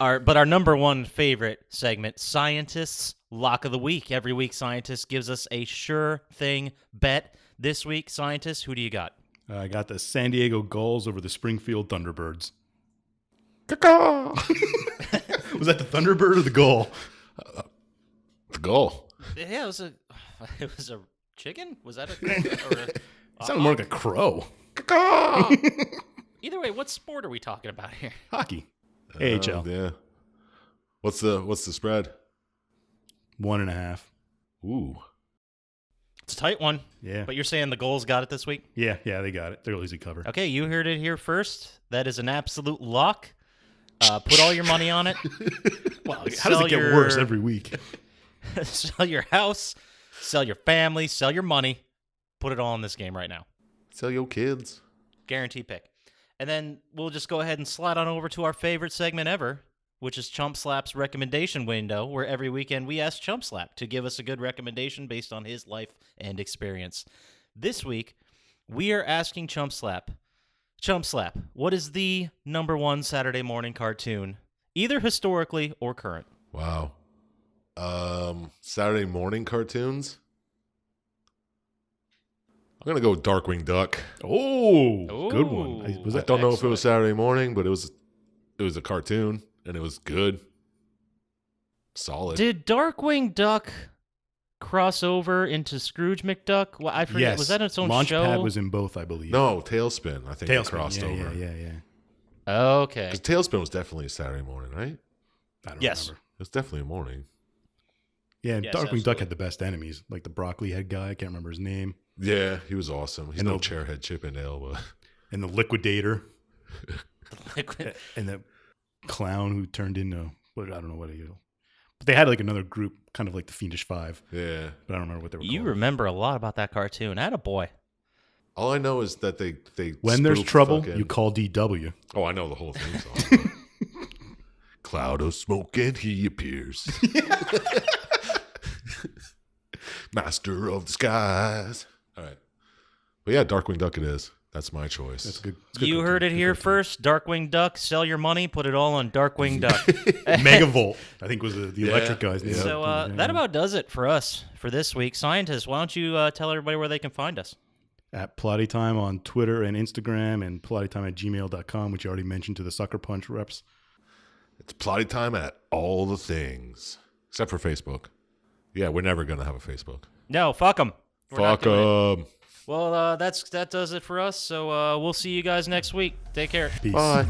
Our number one favorite segment, Syintist's Lock of the Week. Every week, Syintist gives us a sure thing bet. This week, Syintist, who do you got? I got the San Diego Gulls over the Springfield Thunderbirds. Was that the Thunderbird or the Gull? The Gull. Yeah, it was a chicken? Was that a... It sounded more like a crow. Either way, what sport are we talking about here? Hockey. AHL. Yeah. What's the spread? 1.5. Ooh. It's a tight one. Yeah. But you're saying the Gulls got it this week? Yeah, they got it. They're easy cover. Okay, you heard it here first. That is an absolute lock. Put all your money on it. Wow, how does it get worse every week? Sell your house, sell your family, sell your money. Put it all in this game right now. Sell your kids. Guarantee pick. And then we'll just go ahead and slide on over to our favorite segment ever, which is Chump Slap's recommendation window, where every weekend we ask Chump Slap to give us a good recommendation based on his life and experience. This week, we are asking Chump Slap, what is the number one Saturday morning cartoon, either historically or current? Wow. Saturday morning cartoons? I'm going to go with Darkwing Duck. Oh, good one. I don't know if it was Saturday morning, but it was a cartoon, and it was good. Solid. Did Darkwing Duck cross over into Scrooge McDuck? Well, I forget. Yes. Was that its own Launchpad show? was in both, I believe. No, Tailspin. I think it crossed over. Yeah. Okay. Because Tailspin was definitely a Saturday morning, right? I don't Yes. remember. It was definitely a morning. Yeah, Yes, Darkwing absolutely. Duck had the best enemies, like the broccoli head guy. I can't remember his name. Yeah, he was awesome. He's And no the- Chairhead Chippendale, but And the Liquidator. Liquid. And the clown who turned into, I don't know what he. But they had like another group, kind of like the Fiendish Five. yeah. But I don't remember what they were You called. remember a lot about that cartoon. Attaboy. All I know is that they When there's spoofed trouble, fucking- you call DW. Oh, I know the whole thing. So. Cloud of smoke and he appears. Master of the skies. All right. But yeah, Darkwing Duck it is. That's my choice. That's good. You heard it here first. Darkwing Duck. Sell your money. Put it all on Darkwing Duck. Megavolt, I think was the electric guy's name. So that about does it for us for this week. Scientists, why don't you tell everybody where they can find us? At Plotty Time on Twitter and Instagram, and plottytime@gmail.com, which you already mentioned to the Sucker Punch reps. It's Plotty time at all the things. Except for Facebook. Yeah, we're never going to have a Facebook. No, fuck them. Fuck them. Well, that does it for us. So we'll see you guys next week. Take care. Peace. Bye.